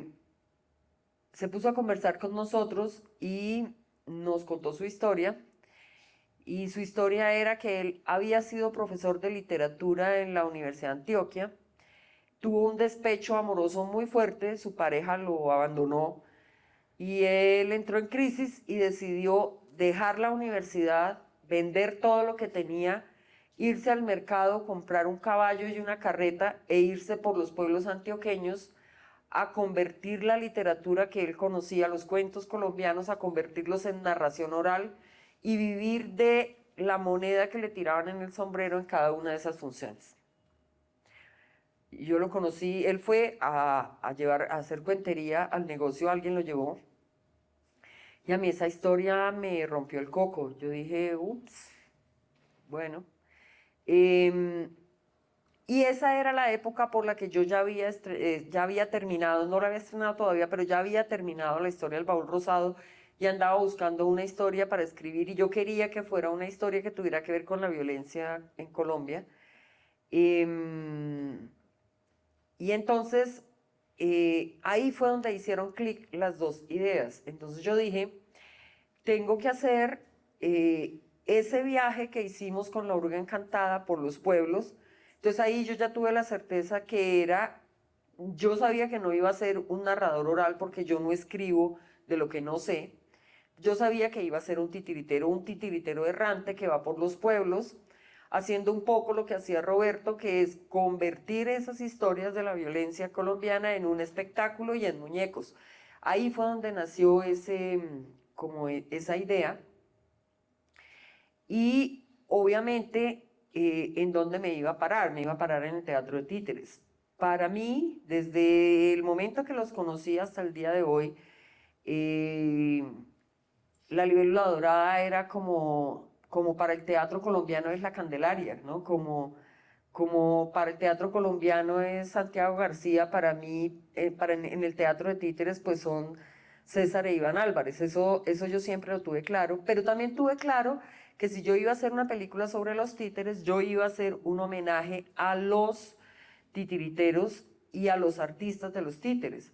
puso a conversar con nosotros y nos contó su historia. Y su historia era que él había sido profesor de literatura en la Universidad de Antioquia, tuvo un despecho amoroso muy fuerte, su pareja lo abandonó y él entró en crisis y decidió dejar la universidad, vender todo lo que tenía, irse al mercado, comprar un caballo y una carreta e irse por los pueblos antioqueños a convertir la literatura que él conocía, los cuentos colombianos, a convertirlos en narración oral y vivir de la moneda que le tiraban en el sombrero en cada una de esas funciones. Yo lo conocí, él fue a hacer cuentería al negocio, alguien lo llevó, Y a mí esa historia me rompió el coco. Yo dije, ups, bueno. Em, y esa era la época por la que yo ya había terminado, no la había estrenado todavía, pero ya había terminado la historia del baúl rosado y andaba buscando una historia para escribir y yo quería que fuera una historia que tuviera que ver con la violencia en Colombia. Em, y entonces ahí fue donde hicieron clic las dos ideas. Entonces yo dije, tengo que hacer ese viaje que hicimos con la oruga encantada por los pueblos. Entonces ahí yo ya tuve la certeza que yo sabía que no iba a ser un narrador oral porque yo no escribo de lo que no sé. Yo sabía que iba a ser un titiritero errante que va por los pueblos, haciendo un poco lo que hacía Roberto, que es convertir esas historias de la violencia colombiana en un espectáculo y en muñecos. Ahí fue donde nació esa idea. Y obviamente, ¿en dónde me iba a parar? Me iba a parar en el Teatro de Títeres. Para mí, desde el momento que los conocí hasta el día de hoy, La Libélula Dorada era como para el teatro colombiano es La Candelaria, ¿no? Como para el teatro colombiano es Santiago García, para mí, en el Teatro de Títeres, pues son César e Iván Álvarez. Eso yo siempre lo tuve claro, pero también tuve claro que si yo iba a hacer una película sobre los títeres, yo iba a hacer un homenaje a los titiriteros y a los artistas de los títeres,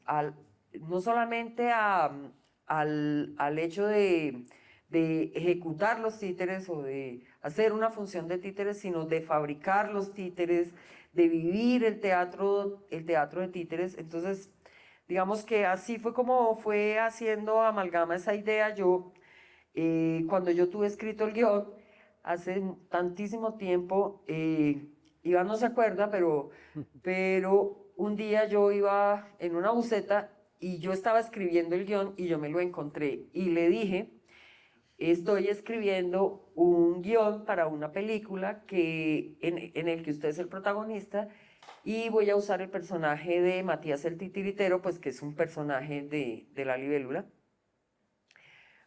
no solamente al hecho de ejecutar los títeres o de hacer una función de títeres, sino de fabricar los títeres, de vivir el teatro de títeres. Entonces, digamos que así fue como fue haciendo amalgama esa idea. Cuando yo tuve escrito el guión, hace tantísimo tiempo, Iván no se acuerda, pero un día yo iba en una buseta y yo estaba escribiendo el guión y yo me lo encontré y le dije, estoy escribiendo un guión para una película en el que usted es el protagonista y voy a usar el personaje de Matías el Titiritero, pues que es un personaje de La Libélula.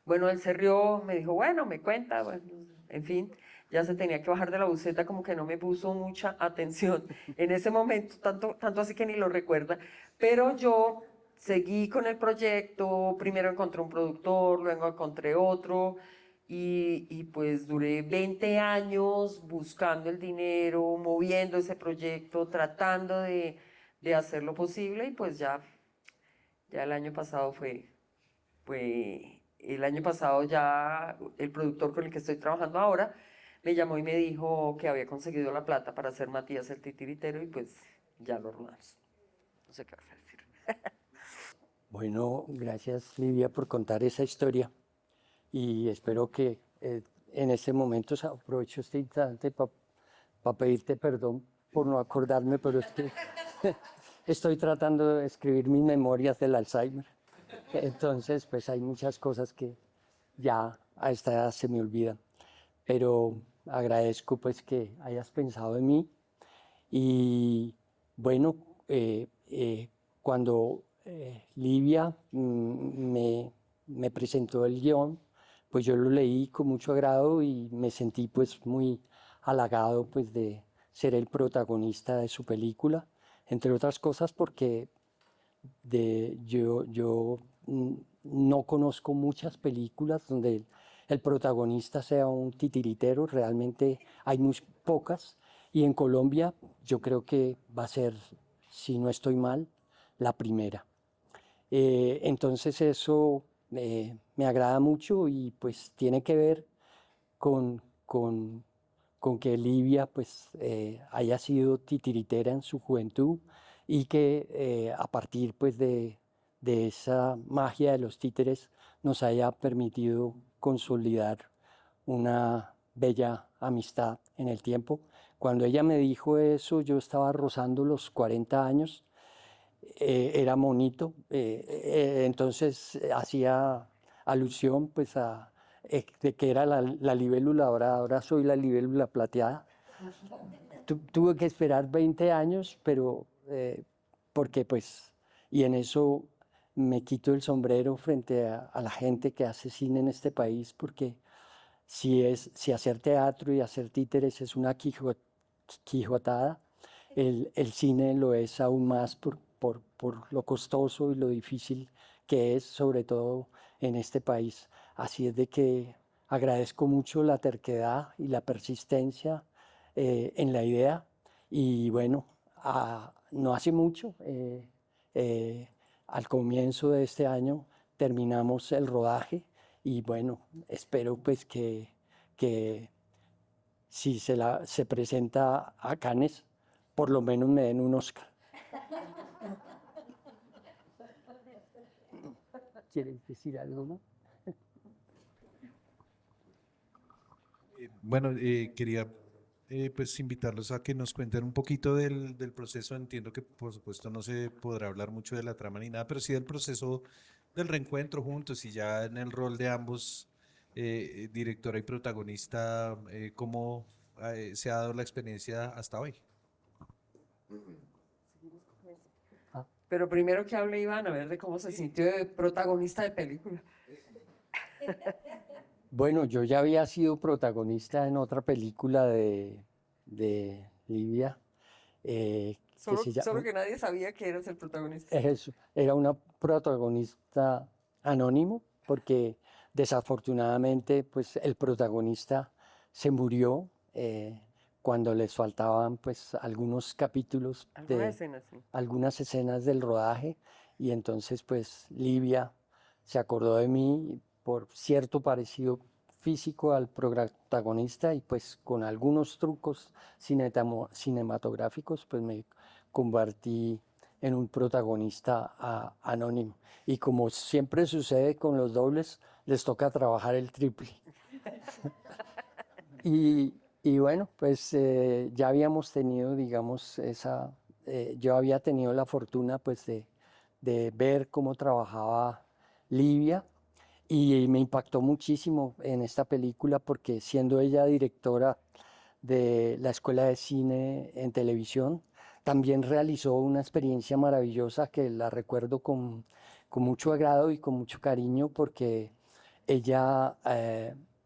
Bueno, él se rió, me dijo, bueno, me cuenta, bueno, en fin, ya se tenía que bajar de la buseta, como que no me puso mucha atención en ese momento, tanto así que ni lo recuerda, pero yo seguí con el proyecto, primero encontré un productor, luego encontré otro, y pues duré 20 años buscando el dinero, moviendo ese proyecto, tratando de hacer lo posible, y pues ya el año pasado el año pasado ya el productor con el que estoy trabajando ahora me llamó y me dijo que había conseguido la plata para hacer Matías el Titiritero y pues ya lo rodamos. No sé qué vas a decir. Bueno, gracias Livia por contar esa historia y espero que en este momento aprovecho este instante para pedirte perdón por no acordarme, pero es que estoy tratando de escribir mis memorias del Alzheimer. Entonces, pues hay muchas cosas que ya a esta edad se me olvidan. Pero agradezco pues que hayas pensado en mí. Y bueno, cuando Livia me presentó el guión, pues yo lo leí con mucho agrado y me sentí pues muy halagado pues de ser el protagonista de su película, entre otras cosas porque yo no conozco muchas películas donde el protagonista sea un titiritero, realmente hay muy pocas, y en Colombia yo creo que va a ser, si no estoy mal, la primera. Entonces eso me agrada mucho y pues tiene que ver con que Livia pues haya sido titiritera en su juventud y que a partir pues de esa magia de los títeres nos haya permitido consolidar una bella amistad en el tiempo. Cuando ella me dijo eso, yo estaba rozando los 40 años, era monito, entonces hacía alusión pues de que era la libélula, ahora soy la libélula plateada. Tuve que esperar 20 años, pero porque pues, y en eso me quito el sombrero frente a la gente que hace cine en este país, porque si hacer teatro y hacer títeres es una quijotada, el cine lo es aún más por lo costoso y lo difícil que es, sobre todo en este país. Así es de que agradezco mucho la terquedad y la persistencia en la idea. Y bueno, no hace mucho, eh, al comienzo de este año, terminamos el rodaje y bueno, espero pues que si se presenta a Cannes, por lo menos me den un Oscar. ¿Quieres decir algo más? Bueno, quería pues invitarlos a que nos cuenten un poquito del proceso. Entiendo que por supuesto no se podrá hablar mucho de la trama ni nada, pero sí del proceso del reencuentro juntos y ya en el rol de ambos, directora y protagonista, cómo se ha dado la experiencia hasta hoy. Pero primero que hable Iván, a ver de cómo se sintió de protagonista de película. Bueno, yo ya había sido protagonista en otra película de Libia, que se llama, Solo que nadie sabía que eras el protagonista. eso, era una protagonista anónimo, porque desafortunadamente pues el protagonista se murió cuando les faltaban pues algunos capítulos Alguna escena, sí. algunas escenas del rodaje, y entonces pues Livia se acordó de mí por cierto parecido físico al protagonista, y pues con algunos trucos cinematográficos pues me convertí en un protagonista anónimo. Y como siempre sucede con los dobles, les toca trabajar el triple. Y bueno, pues ya habíamos tenido, digamos, yo había tenido la fortuna pues de ver cómo trabajaba Livia, y me impactó muchísimo en esta película porque siendo ella directora de la Escuela de Cine en Televisión, también realizó una experiencia maravillosa que la recuerdo con mucho agrado y con mucho cariño, porque ella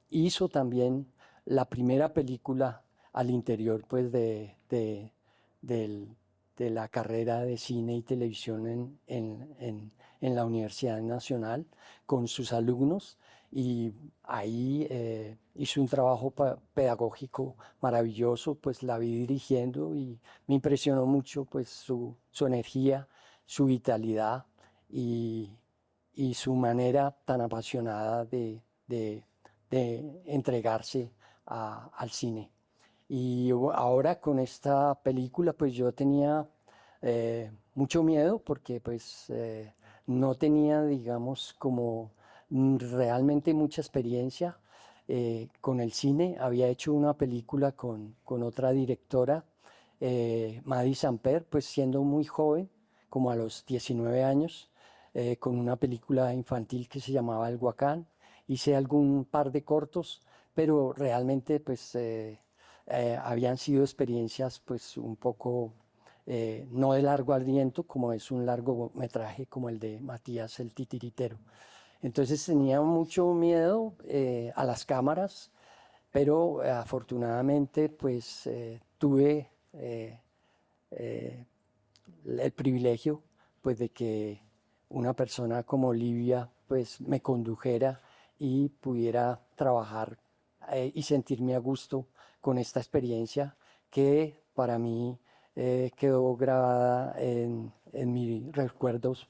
hizo también la primera película al interior pues del- de la carrera de cine y televisión en la Universidad Nacional con sus alumnos, y ahí hizo un trabajo pedagógico maravilloso, pues la vi dirigiendo y me impresionó mucho pues su energía, su vitalidad y, y su manera tan apasionada de entregarse al cine. Y ahora con esta película pues yo tenía mucho miedo porque pues no tenía digamos como realmente mucha experiencia con el cine. Había hecho una película con otra directora, Maddie Samper, pues siendo muy joven, como a los 19 años, con una película infantil que se llamaba El Huacán. Hice algún par de cortos, pero realmente pues habían sido experiencias pues un poco no de largo aliento, como es un largometraje como el de Matías el Titiritero. Entonces tenía mucho miedo a las cámaras, pero afortunadamente pues tuve el privilegio pues de que una persona como Livia pues me condujera y pudiera trabajar y sentirme a gusto con esta experiencia que para mí quedó grabada en mis recuerdos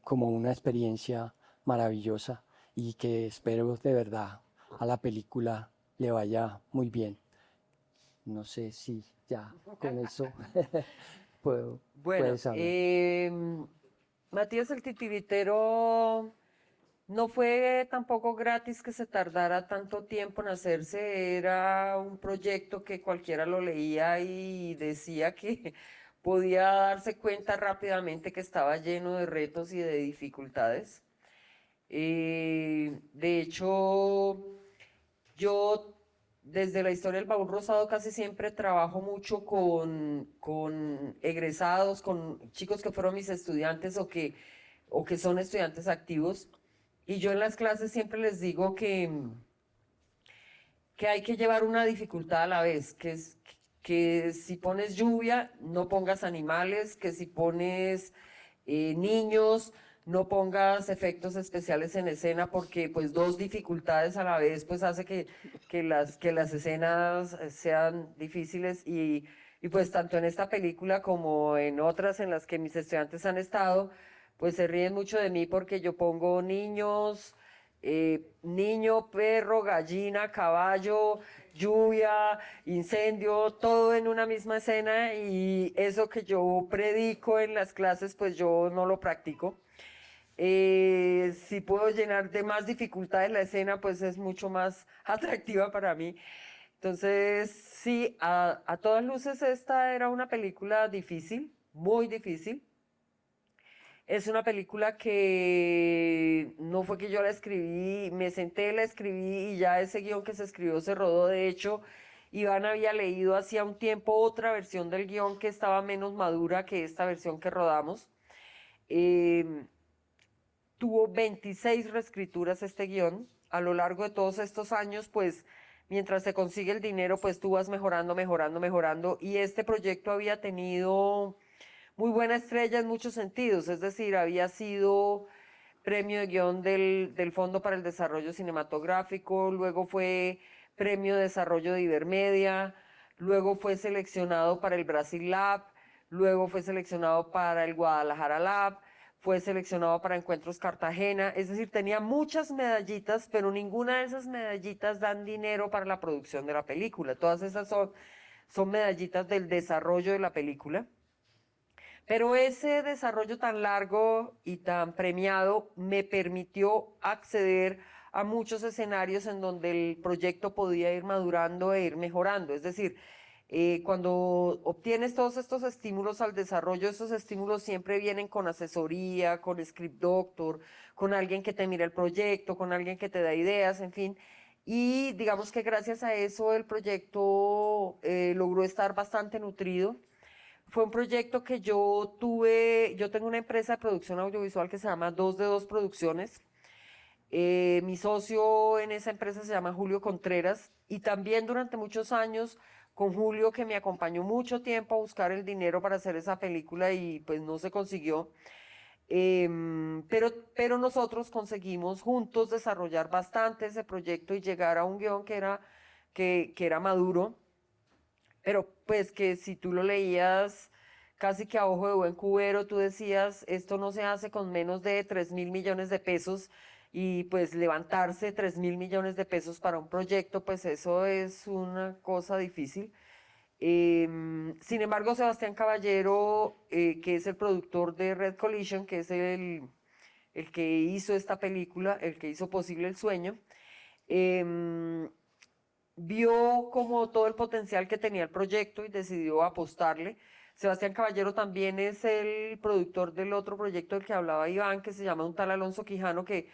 como una experiencia maravillosa, y que espero de verdad a la película le vaya muy bien. No sé si ya con eso Bueno, puedes hablar. Matías el Titiritero no fue tampoco gratis que se tardara tanto tiempo en hacerse, era un proyecto que cualquiera lo leía y decía que podía darse cuenta rápidamente que estaba lleno de retos y de dificultades. De hecho, yo desde la historia del Baúl Rosado casi siempre trabajo mucho con egresados, con chicos que fueron mis estudiantes o que o que son estudiantes activos. Y yo en las clases siempre les digo que hay que llevar una dificultad a la vez, que si pones lluvia, no pongas animales, que si pones niños, no pongas efectos especiales en escena, porque pues dos dificultades a la vez pues hace que las escenas sean difíciles y pues tanto en esta película como en otras en las que mis estudiantes han estado, pues se ríen mucho de mí porque yo pongo niños, niño, perro, gallina, caballo, lluvia, incendio, todo en una misma escena y eso que yo predico en las clases, pues yo no lo practico. Si puedo llenar de más dificultades la escena, pues es mucho más atractiva para mí. Entonces, sí, a todas luces esta era una película difícil, muy difícil. Es una película que no fue que yo la escribí, me senté, la escribí y ya ese guión que se escribió se rodó. De hecho, Iván había leído hacía un tiempo otra versión del guión que estaba menos madura que esta versión que rodamos. Tuvo 26 reescrituras este guión. A lo largo de todos estos años, pues, mientras se consigue el dinero, pues tú vas mejorando, mejorando, mejorando. Y este proyecto había tenido muy buena estrella en muchos sentidos, es decir, había sido premio de guión del Fondo para el Desarrollo Cinematográfico, luego fue premio de desarrollo de Ibermedia, luego fue seleccionado para el Brasil Lab, luego fue seleccionado para el Guadalajara Lab, fue seleccionado para Encuentros Cartagena, es decir, tenía muchas medallitas, pero ninguna de esas medallitas dan dinero para la producción de la película, todas esas son medallitas del desarrollo de la película. Pero ese desarrollo tan largo y tan premiado me permitió acceder a muchos escenarios en donde el proyecto podía ir madurando e ir mejorando. Es decir, cuando obtienes todos estos estímulos al desarrollo, esos estímulos siempre vienen con asesoría, con script doctor, con alguien que te mira el proyecto, con alguien que te da ideas, en fin. Y digamos que gracias a eso el proyecto logró estar bastante nutrido. Fue un proyecto que yo tengo una empresa de producción audiovisual que se llama 2 de 2 Producciones. Mi socio en esa empresa se llama Julio Contreras y también durante muchos años con Julio, que me acompañó mucho tiempo a buscar el dinero para hacer esa película y pues no se consiguió. Pero nosotros conseguimos juntos desarrollar bastante ese proyecto y llegar a un guión que era maduro, pero pues que si tú lo leías casi que a ojo de buen cubero, tú decías, esto no se hace con menos de 3.000 millones de pesos y pues levantarse 3.000 millones de pesos para un proyecto, pues eso es una cosa difícil. Sin embargo, Sebastián Caballero, que es el productor de Red Collision, que es el que hizo esta película, el que hizo posible el sueño, vio como todo el potencial que tenía el proyecto y decidió apostarle. Sebastián Caballero también es el productor del otro proyecto del que hablaba Iván, que se llama Un tal Alonso Quijano, que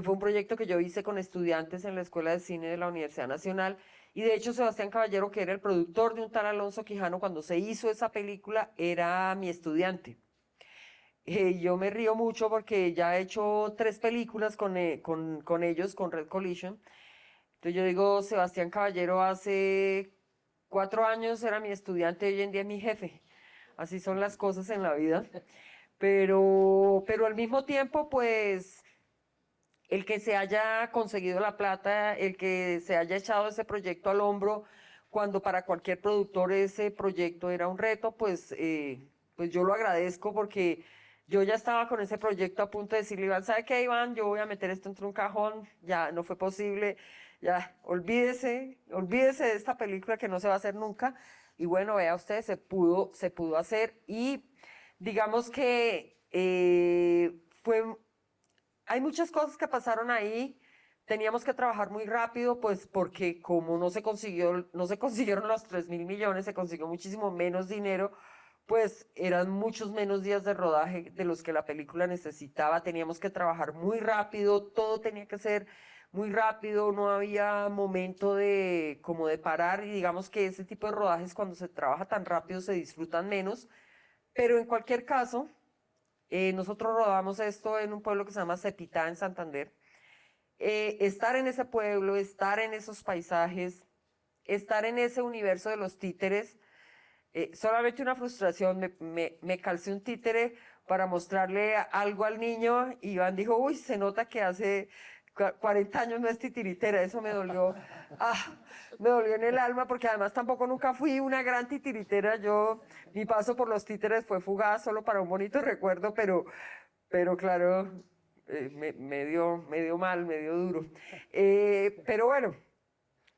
fue un proyecto que yo hice con estudiantes en la Escuela de Cine de la Universidad Nacional. Y de hecho, Sebastián Caballero, que era el productor de Un tal Alonso Quijano, cuando se hizo esa película, era mi estudiante. Yo me río mucho porque ya he hecho 3 películas con ellos, con Red Collision. Entonces yo digo, Sebastián Caballero hace 4 años era mi estudiante y hoy en día es mi jefe. Así son las cosas en la vida. Pero al mismo tiempo, pues, el que se haya conseguido la plata, el que se haya echado ese proyecto al hombro, cuando para cualquier productor ese proyecto era un reto, pues yo lo agradezco porque yo ya estaba con ese proyecto a punto de decirle, Iván, ¿sabe qué, Iván? Yo voy a meter esto entre un cajón, ya no fue posible, ya, olvídese de esta película que no se va a hacer nunca. Y bueno, vea usted, se pudo hacer y digamos que hay muchas cosas que pasaron ahí. Teníamos que trabajar muy rápido, pues porque como no se consiguieron los 3.000 millones, se consiguió muchísimo menos dinero, pues eran muchos menos días de rodaje de los que la película necesitaba. Teníamos que trabajar muy rápido, todo tenía que ser muy rápido, no había momento como de parar y digamos que ese tipo de rodajes cuando se trabaja tan rápido se disfrutan menos, pero en cualquier caso, Nosotros rodamos esto en un pueblo que se llama Cepitá, en Santander. Estar en ese pueblo, estar en esos paisajes, estar en ese universo de los títeres, solamente una frustración, me calcé un títere para mostrarle algo al niño y Iván dijo, uy, se nota que hace 40 años no es titiritera, eso me dolió, me dolió en el alma porque además tampoco nunca fui una gran titiritera, mi paso por los títeres fue fugaz, solo para un bonito recuerdo, pero claro, me dio mal, me dio duro. Pero bueno,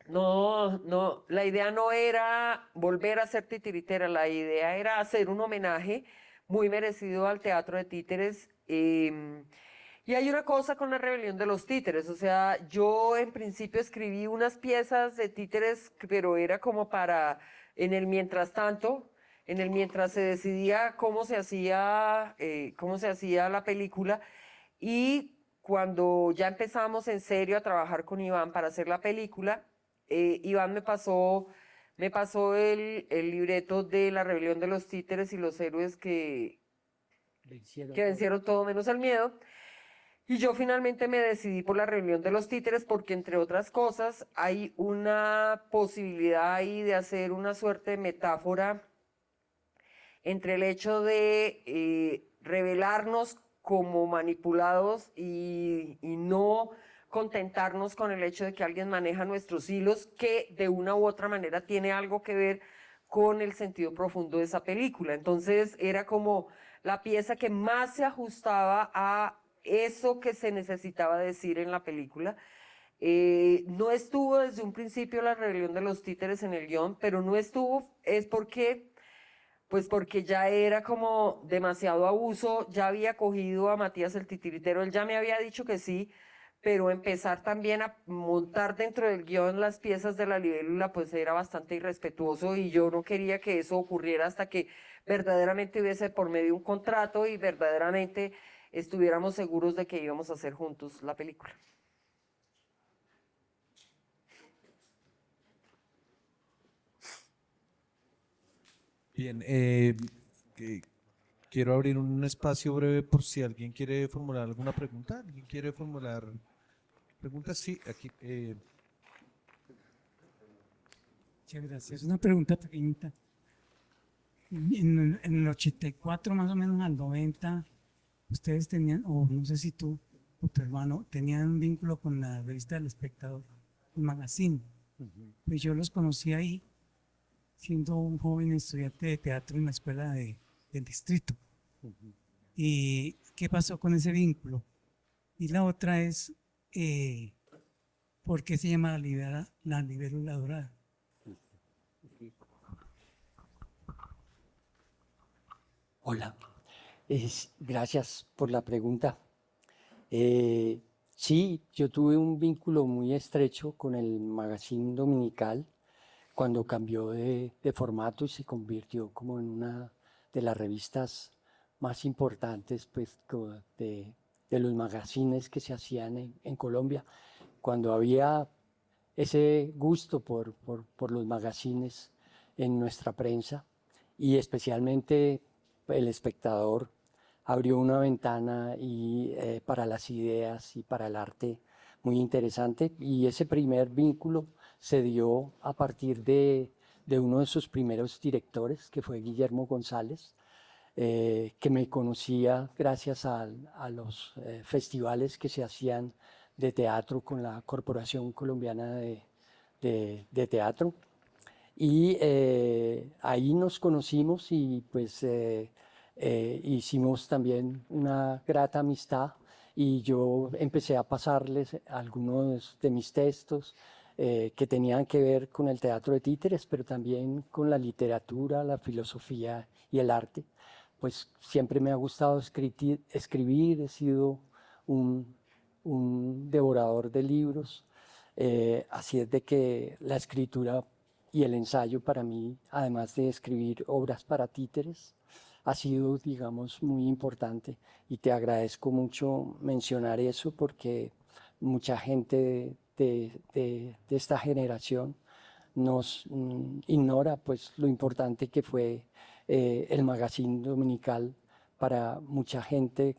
no, la idea no era volver a ser titiritera, la idea era hacer un homenaje muy merecido al teatro de títeres. Y hay una cosa con la rebelión de los títeres, o sea, yo en principio escribí unas piezas de títeres, pero era como para, en el mientras tanto, en el mientras se decidía cómo se hacía la película, y cuando ya empezamos en serio a trabajar con Iván para hacer la película, Iván me pasó el libreto de La rebelión de los títeres y los héroes que vencieron todo menos el miedo. Y yo finalmente me decidí por La rebelión de los títeres porque, entre otras cosas, hay una posibilidad ahí de hacer una suerte de metáfora entre el hecho de revelarnos como manipulados y no contentarnos con el hecho de que alguien maneja nuestros hilos, que de una u otra manera tiene algo que ver con el sentido profundo de esa película. Entonces era como la pieza que más se ajustaba a eso que se necesitaba decir en la película. No estuvo desde un principio La rebelión de los títeres en el guión, pero no estuvo, es porque ya era como demasiado abuso, ya había cogido a Matías el titiritero, él ya me había dicho que sí, pero empezar también a montar dentro del guión las piezas de La libélula, pues era bastante irrespetuoso y yo no quería que eso ocurriera hasta que verdaderamente hubiese por medio un contrato y verdaderamente estuviéramos seguros de que íbamos a hacer juntos la película. Bien, quiero abrir un espacio breve por si alguien quiere formular alguna pregunta. ¿Alguien quiere formular preguntas? Sí, aquí. Muchas gracias. Una pregunta pequeñita. En el 84 más o menos al 90, ustedes tenían, o no sé si tú o tu hermano, tenían un vínculo con la revista del Espectador, un magazine. Pues yo los conocí ahí, siendo un joven estudiante de teatro en la escuela del distrito. ¿Y qué pasó con ese vínculo? Y la otra es, ¿por qué se llama la libélula dorada? Hola, gracias por la pregunta. Sí, yo tuve un vínculo muy estrecho con el magazine dominical cuando cambió de formato y se convirtió como en una de las revistas más importantes pues, de los magazines que se hacían en Colombia. Cuando había ese gusto por los magazines en nuestra prensa y especialmente El Espectador abrió una ventana para las ideas y para el arte muy interesante, y ese primer vínculo se dio a partir de uno de sus primeros directores, que fue Guillermo González, que me conocía gracias a los festivales que se hacían de teatro con la Corporación Colombiana de Teatro. Y ahí nos conocimos y pues hicimos también una grata amistad, y yo empecé a pasarles algunos de mis textos que tenían que ver con el teatro de títeres, pero también con la literatura, la filosofía y el arte. Pues siempre me ha gustado escribir, he sido un devorador de libros, así es de que la escritura y el ensayo para mí, además de escribir obras para títeres, ha sido, digamos, muy importante, y te agradezco mucho mencionar eso porque mucha gente de esta generación nos ignora pues lo importante que fue el magazine dominical para mucha gente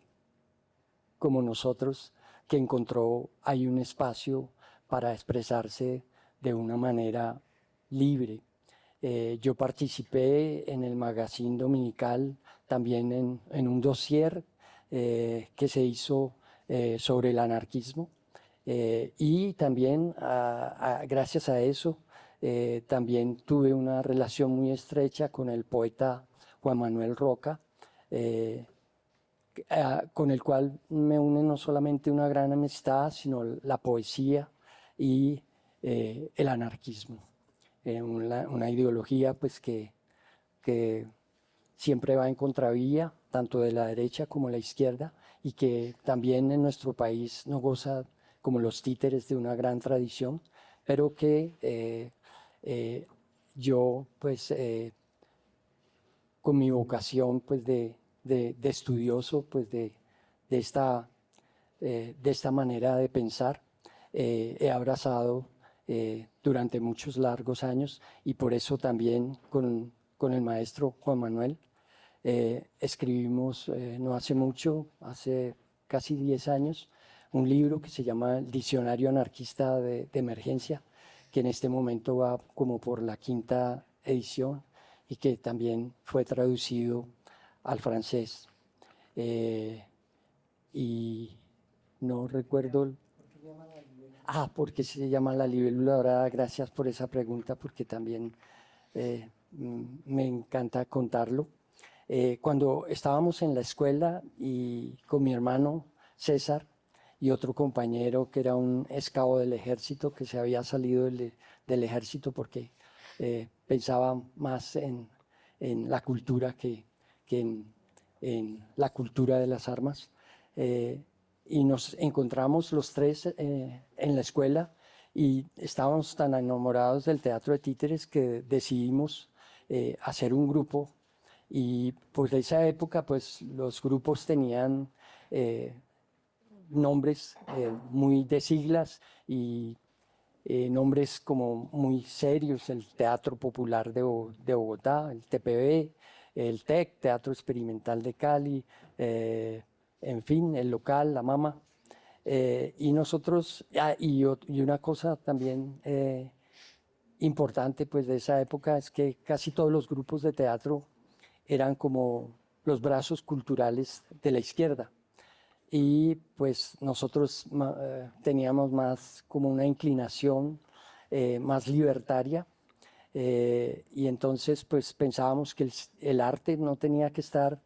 como nosotros que encontró ahí un espacio para expresarse de una manera libre. Yo participé en el magazine dominical, también en un dossier que se hizo sobre el anarquismo. Y también, gracias a eso, también tuve una relación muy estrecha con el poeta Juan Manuel Roca, con el cual me une no solamente una gran amistad, sino la poesía y el anarquismo. Una ideología pues que siempre va en contravía, tanto de la derecha como la izquierda, y que también en nuestro país no goza como los títeres de una gran tradición, pero que yo pues con mi vocación pues de estudioso pues de esta manera de pensar he abrazado durante muchos largos años, y por eso también con el maestro Juan Manuel escribimos no hace mucho, hace casi 10 años, un libro que se llama El Diccionario Anarquista de Emergencia, que en este momento va como por la 5ª edición y que también fue traducido al francés. Y no recuerdo. Porque se llama La Libélula Dorada. Gracias por esa pregunta, porque también me encanta contarlo. Cuando estábamos en la escuela y con mi hermano César y otro compañero que era un escabo del ejército, que se había salido del ejército porque pensaba más en la cultura que en la cultura de las armas. Y nos encontramos los tres en la escuela y estábamos tan enamorados del teatro de títeres que decidimos hacer un grupo. Y pues de esa época pues los grupos tenían nombres muy de siglas y nombres como muy serios: el Teatro Popular de Bogotá, el TPB, el TEC, Teatro Experimental de Cali, en fin, el local, la Mama. Y nosotros, y una cosa también importante pues de esa época es que casi todos los grupos de teatro eran como los brazos culturales de la izquierda. Y pues nosotros teníamos más como una inclinación más libertaria, y entonces pues pensábamos que el arte no tenía que estar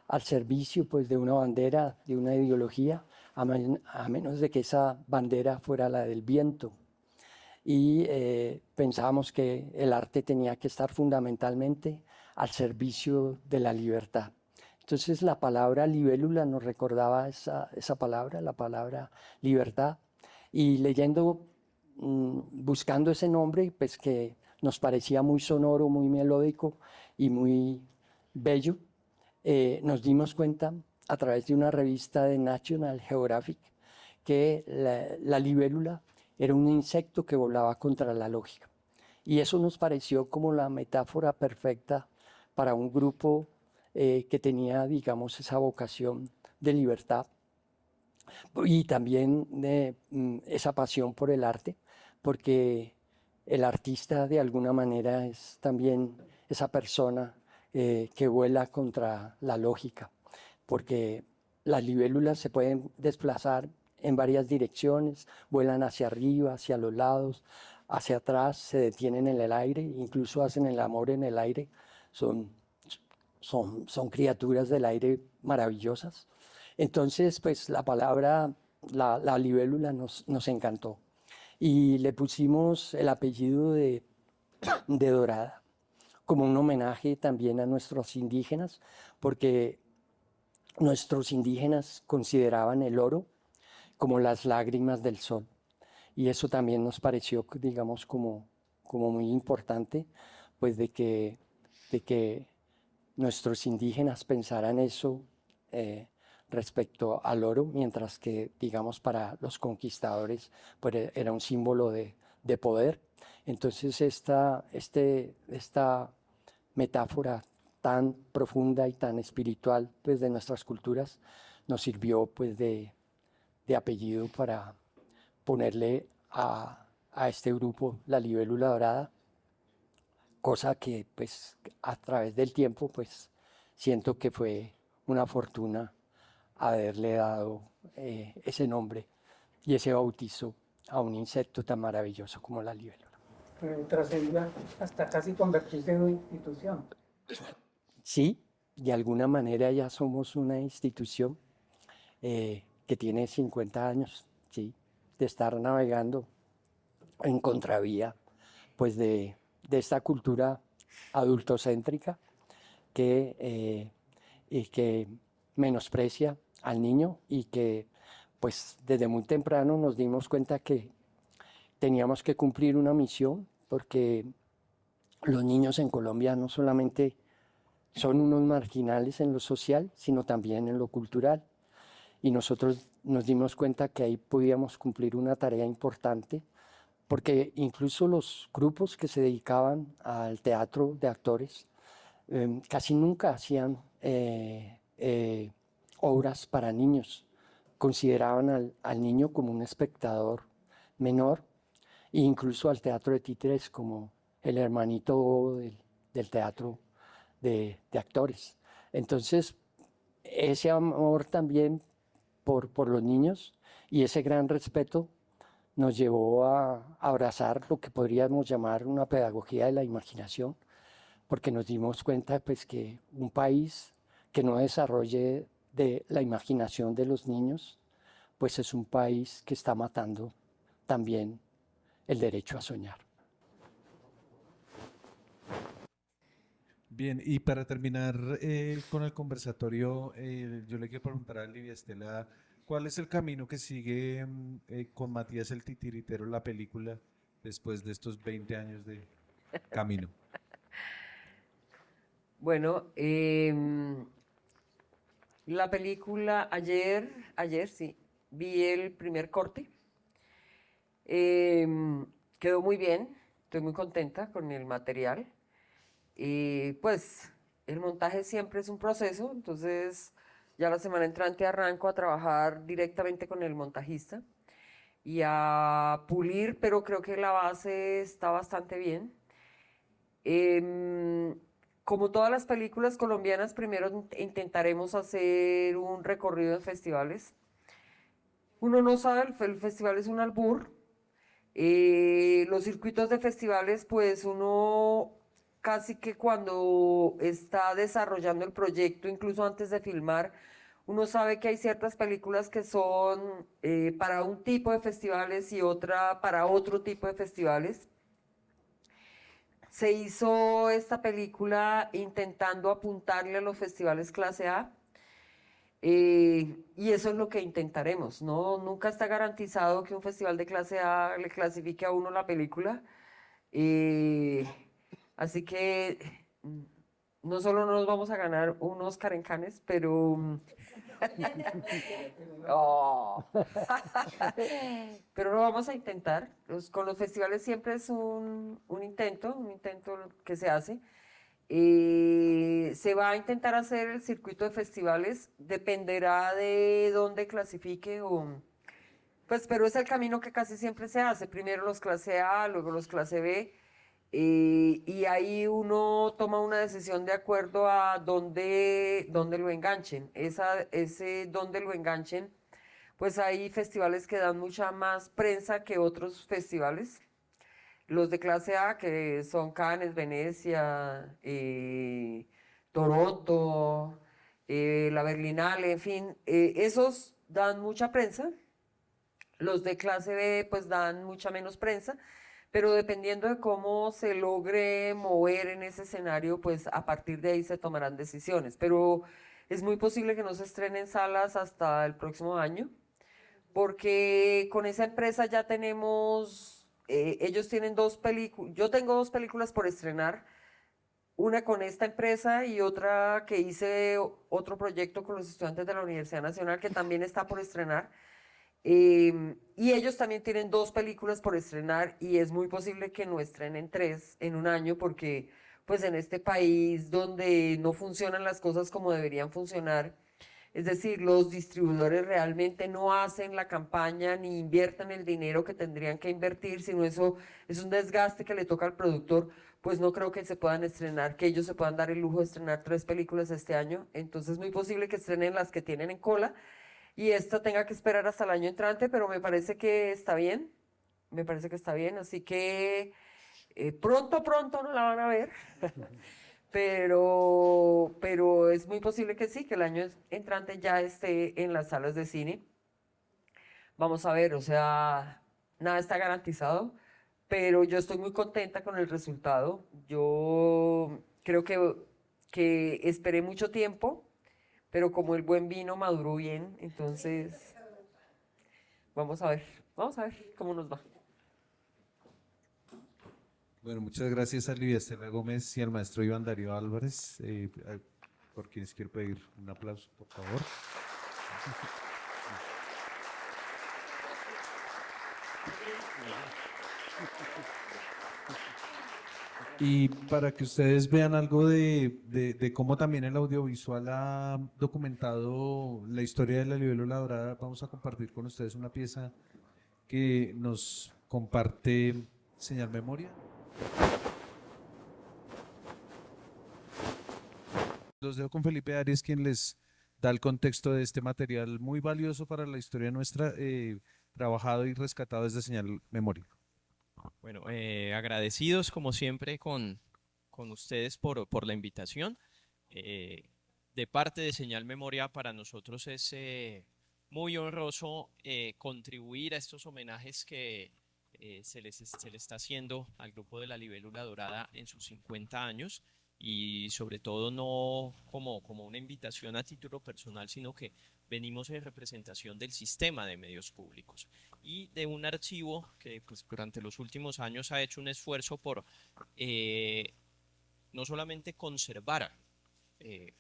al servicio pues de una bandera, de una ideología, a menos de que esa bandera fuera la del viento. Y pensábamos que el arte tenía que estar fundamentalmente al servicio de la libertad. Entonces la palabra libélula nos recordaba esa palabra, la palabra libertad. Y leyendo, buscando ese nombre, pues que nos parecía muy sonoro, muy melódico y muy bello, nos dimos cuenta a través de una revista de National Geographic que la libélula era un insecto que volaba contra la lógica. Y eso nos pareció como la metáfora perfecta para un grupo que tenía, digamos, esa vocación de libertad y también esa pasión por el arte, porque el artista de alguna manera es también esa persona que vuela contra la lógica, porque las libélulas se pueden desplazar en varias direcciones, vuelan hacia arriba, hacia los lados, hacia atrás, se detienen en el aire, incluso hacen el amor en el aire. Son criaturas del aire maravillosas. Entonces, pues la palabra, la libélula nos encantó. Y le pusimos el apellido de Dorada, como un homenaje también a nuestros indígenas, porque nuestros indígenas consideraban el oro como las lágrimas del sol. Y eso también nos pareció, digamos, como muy importante, pues de que nuestros indígenas pensaran eso respecto al oro, mientras que, digamos, para los conquistadores pues, era un símbolo de poder. Entonces esta metáfora tan profunda y tan espiritual pues, de nuestras culturas, nos sirvió pues, de apellido para ponerle a este grupo la libélula dorada, cosa que pues, a través del tiempo pues, siento que fue una fortuna haberle dado ese nombre y ese bautizo a un insecto tan maravilloso como la libélula. Pero trascendió hasta casi convertirse en una institución. Sí, de alguna manera ya somos una institución que tiene 50 años, ¿sí? De estar navegando en contravía pues de esta cultura adultocéntrica que menosprecia al niño y que pues desde muy temprano nos dimos cuenta que teníamos que cumplir una misión porque los niños en Colombia no solamente son unos marginales en lo social, sino también en lo cultural. Y nosotros nos dimos cuenta que ahí podíamos cumplir una tarea importante, porque incluso los grupos que se dedicaban al teatro de actores casi nunca hacían obras para niños. Consideraban al niño como un espectador menor e incluso al teatro de títeres como el hermanito del teatro de actores. Entonces, ese amor también por los niños y ese gran respeto nos llevó a abrazar lo que podríamos llamar una pedagogía de la imaginación, porque nos dimos cuenta pues, que un país que no desarrolle de la imaginación de los niños, pues es un país que está matando también el derecho a soñar. Bien, y para terminar con el conversatorio, yo le quiero preguntar a Livia Estela, ¿cuál es el camino que sigue con Matías el Titiritero la película después de estos 20 años de camino? Bueno, la película ayer sí, vi el primer corte. Quedó muy bien, estoy muy contenta con el material. Pues el montaje siempre es un proceso, entonces ya la semana entrante arranco a trabajar directamente con el montajista y a pulir, pero creo que la base está bastante bien. Como todas las películas colombianas, primero intentaremos hacer un recorrido en festivales. Uno no sabe, el festival es un albur. Los circuitos de festivales, pues uno casi que cuando está desarrollando el proyecto, incluso antes de filmar, uno sabe que hay ciertas películas que son para un tipo de festivales y otra para otro tipo de festivales. Se hizo esta película intentando apuntarle a los festivales clase A. Y eso es lo que intentaremos, ¿no? Nunca está garantizado que un festival de clase A le clasifique a uno la película. Así que no solo nos vamos a ganar un Oscar en Cannes, pero... Oh. Pero lo vamos a intentar. Con los festivales siempre es un intento que se hace. Se va a intentar hacer el circuito de festivales, dependerá de dónde clasifique pues, pero es el camino que casi siempre se hace, primero los clase A, luego los clase B, y ahí uno toma una decisión de acuerdo a dónde lo enganchen. Ese dónde lo enganchen, pues hay festivales que dan mucha más prensa que otros festivales. Los de clase A, que son Cannes, Venecia, Toronto, la Berlinale, en fin, esos dan mucha prensa. Los de clase B, pues dan mucha menos prensa, pero dependiendo de cómo se logre mover en ese escenario, pues a partir de ahí se tomarán decisiones. Pero es muy posible que no se estrenen salas hasta el próximo año, porque con esa empresa ya tenemos... ellos tienen dos películas, yo tengo dos películas por estrenar, una con esta empresa y otra que hice otro proyecto con los estudiantes de la Universidad Nacional que también está por estrenar. Y ellos también tienen dos películas por estrenar y es muy posible que no estrenen tres en un año porque pues en este país donde no funcionan las cosas como deberían funcionar. Es decir, los distribuidores realmente no hacen la campaña ni invierten el dinero que tendrían que invertir, sino eso es un desgaste que le toca al productor, pues no creo que se puedan estrenar, que ellos se puedan dar el lujo de estrenar 3 películas este año. Entonces es muy posible que estrenen las que tienen en cola y esta tenga que esperar hasta el año entrante, pero me parece que está bien, me parece que está bien, así que pronto no la van a ver. Pero es muy posible que sí, que el año entrante ya esté en las salas de cine. Vamos a ver, o sea, nada está garantizado, pero yo estoy muy contenta con el resultado. Yo creo que esperé mucho tiempo, pero como el buen vino maduró bien, entonces vamos vamos a ver cómo nos va. Bueno, muchas gracias a Livia Estela Gómez y al maestro Iván Darío Álvarez, por quienes quiero pedir un aplauso, por favor. Y para que ustedes vean algo de cómo también el audiovisual ha documentado la historia de la libélula dorada, vamos a compartir con ustedes una pieza que nos comparte Señal Memoria. Los dejo con Felipe Arias, quien les da el contexto de este material muy valioso para la historia nuestra, trabajado y rescatado desde Señal Memoria. Bueno, agradecidos como siempre con ustedes por la invitación. De parte de Señal Memoria, para nosotros es muy honroso contribuir a estos homenajes que se le está haciendo al grupo de la Libélula Dorada en sus 50 años y sobre todo no como una invitación a título personal, sino que venimos en representación del sistema de medios públicos y de un archivo que pues, durante los últimos años ha hecho un esfuerzo por no solamente conservar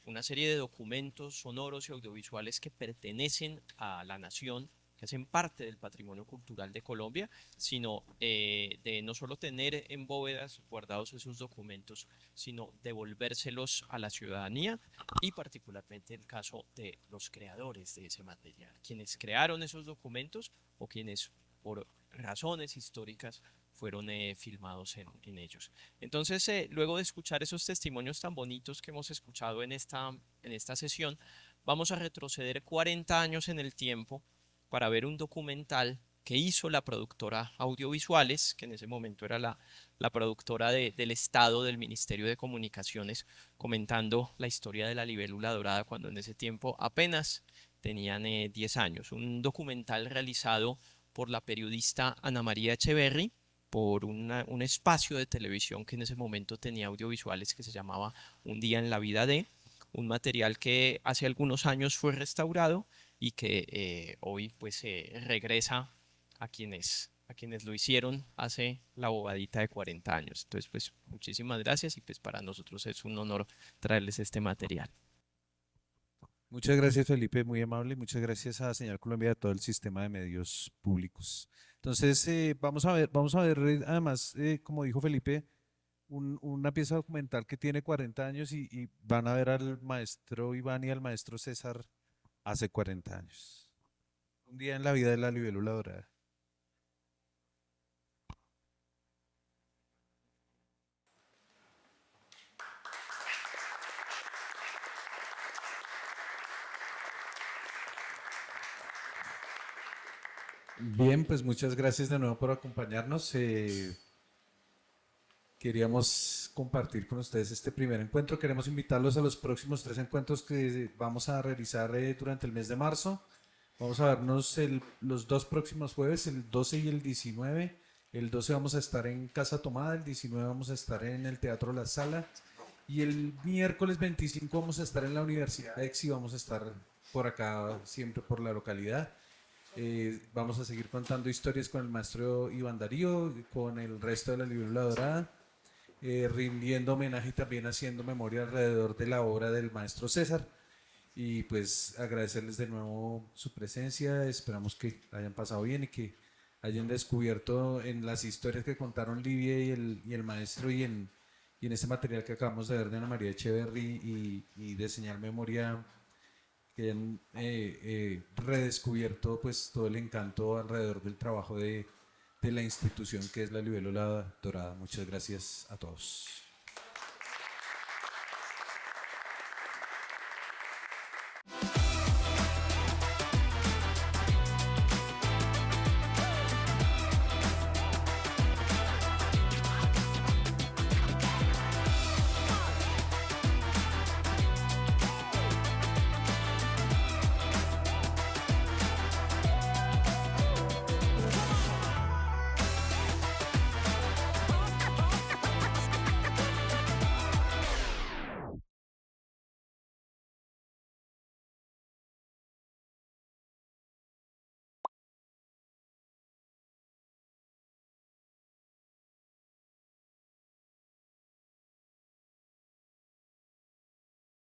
una serie de documentos sonoros y audiovisuales que pertenecen a la nación, que hacen parte del patrimonio cultural de Colombia, sino de no solo tener en bóvedas guardados esos documentos, sino devolvérselos a la ciudadanía y particularmente el caso de los creadores de ese material, quienes crearon esos documentos o quienes por razones históricas fueron filmados en ellos. Entonces, luego de escuchar esos testimonios tan bonitos que hemos escuchado en esta sesión, vamos a retroceder 40 años en el tiempo para ver un documental que hizo la productora Audiovisuales, que en ese momento era la productora del Estado, del Ministerio de Comunicaciones, comentando la historia de la libélula dorada cuando en ese tiempo apenas tenían 10 años. Un documental realizado por la periodista Ana María Echeverry, por un espacio de televisión que en ese momento tenía audiovisuales que se llamaba Un día en la vida de, un material que hace algunos años fue restaurado y que hoy pues regresa a quienes lo hicieron hace la bobadita de 40 años. Entonces pues muchísimas gracias y pues para nosotros es un honor traerles este material. Muchas gracias, Felipe, muy amable. Muchas gracias a Señal Colombia y a todo el sistema de medios públicos. Entonces, vamos a ver, además, como dijo Felipe, una pieza documental que tiene 40 años y van a ver al maestro Iván y al maestro César hace 40 años. Un día en la vida de la libélula dorada. Bien, pues muchas gracias de nuevo por acompañarnos. Queríamos compartir con ustedes este primer encuentro. Queremos invitarlos a los próximos 3 encuentros que vamos a realizar durante el mes de marzo. Vamos a vernos los 2 próximos jueves, el 12 y el 19. El 12 vamos a estar en Casa Tomada, el 19 vamos a estar en el Teatro La Sala y el miércoles 25 vamos a estar en la Universidad EXI, vamos a estar por acá siempre por la localidad. Vamos a seguir contando historias con el maestro Iván Darío, con el resto de la libélula dorada, rindiendo homenaje y también haciendo memoria alrededor de la obra del maestro César. Y pues agradecerles de nuevo su presencia, esperamos que hayan pasado bien y que hayan descubierto en las historias que contaron Livia y el maestro y y en este material que acabamos de ver de Ana María Echeverry y de Señal Memoria, que han redescubierto pues todo el encanto alrededor del trabajo de la institución que es la Libélula Dorada. Muchas gracias a todos.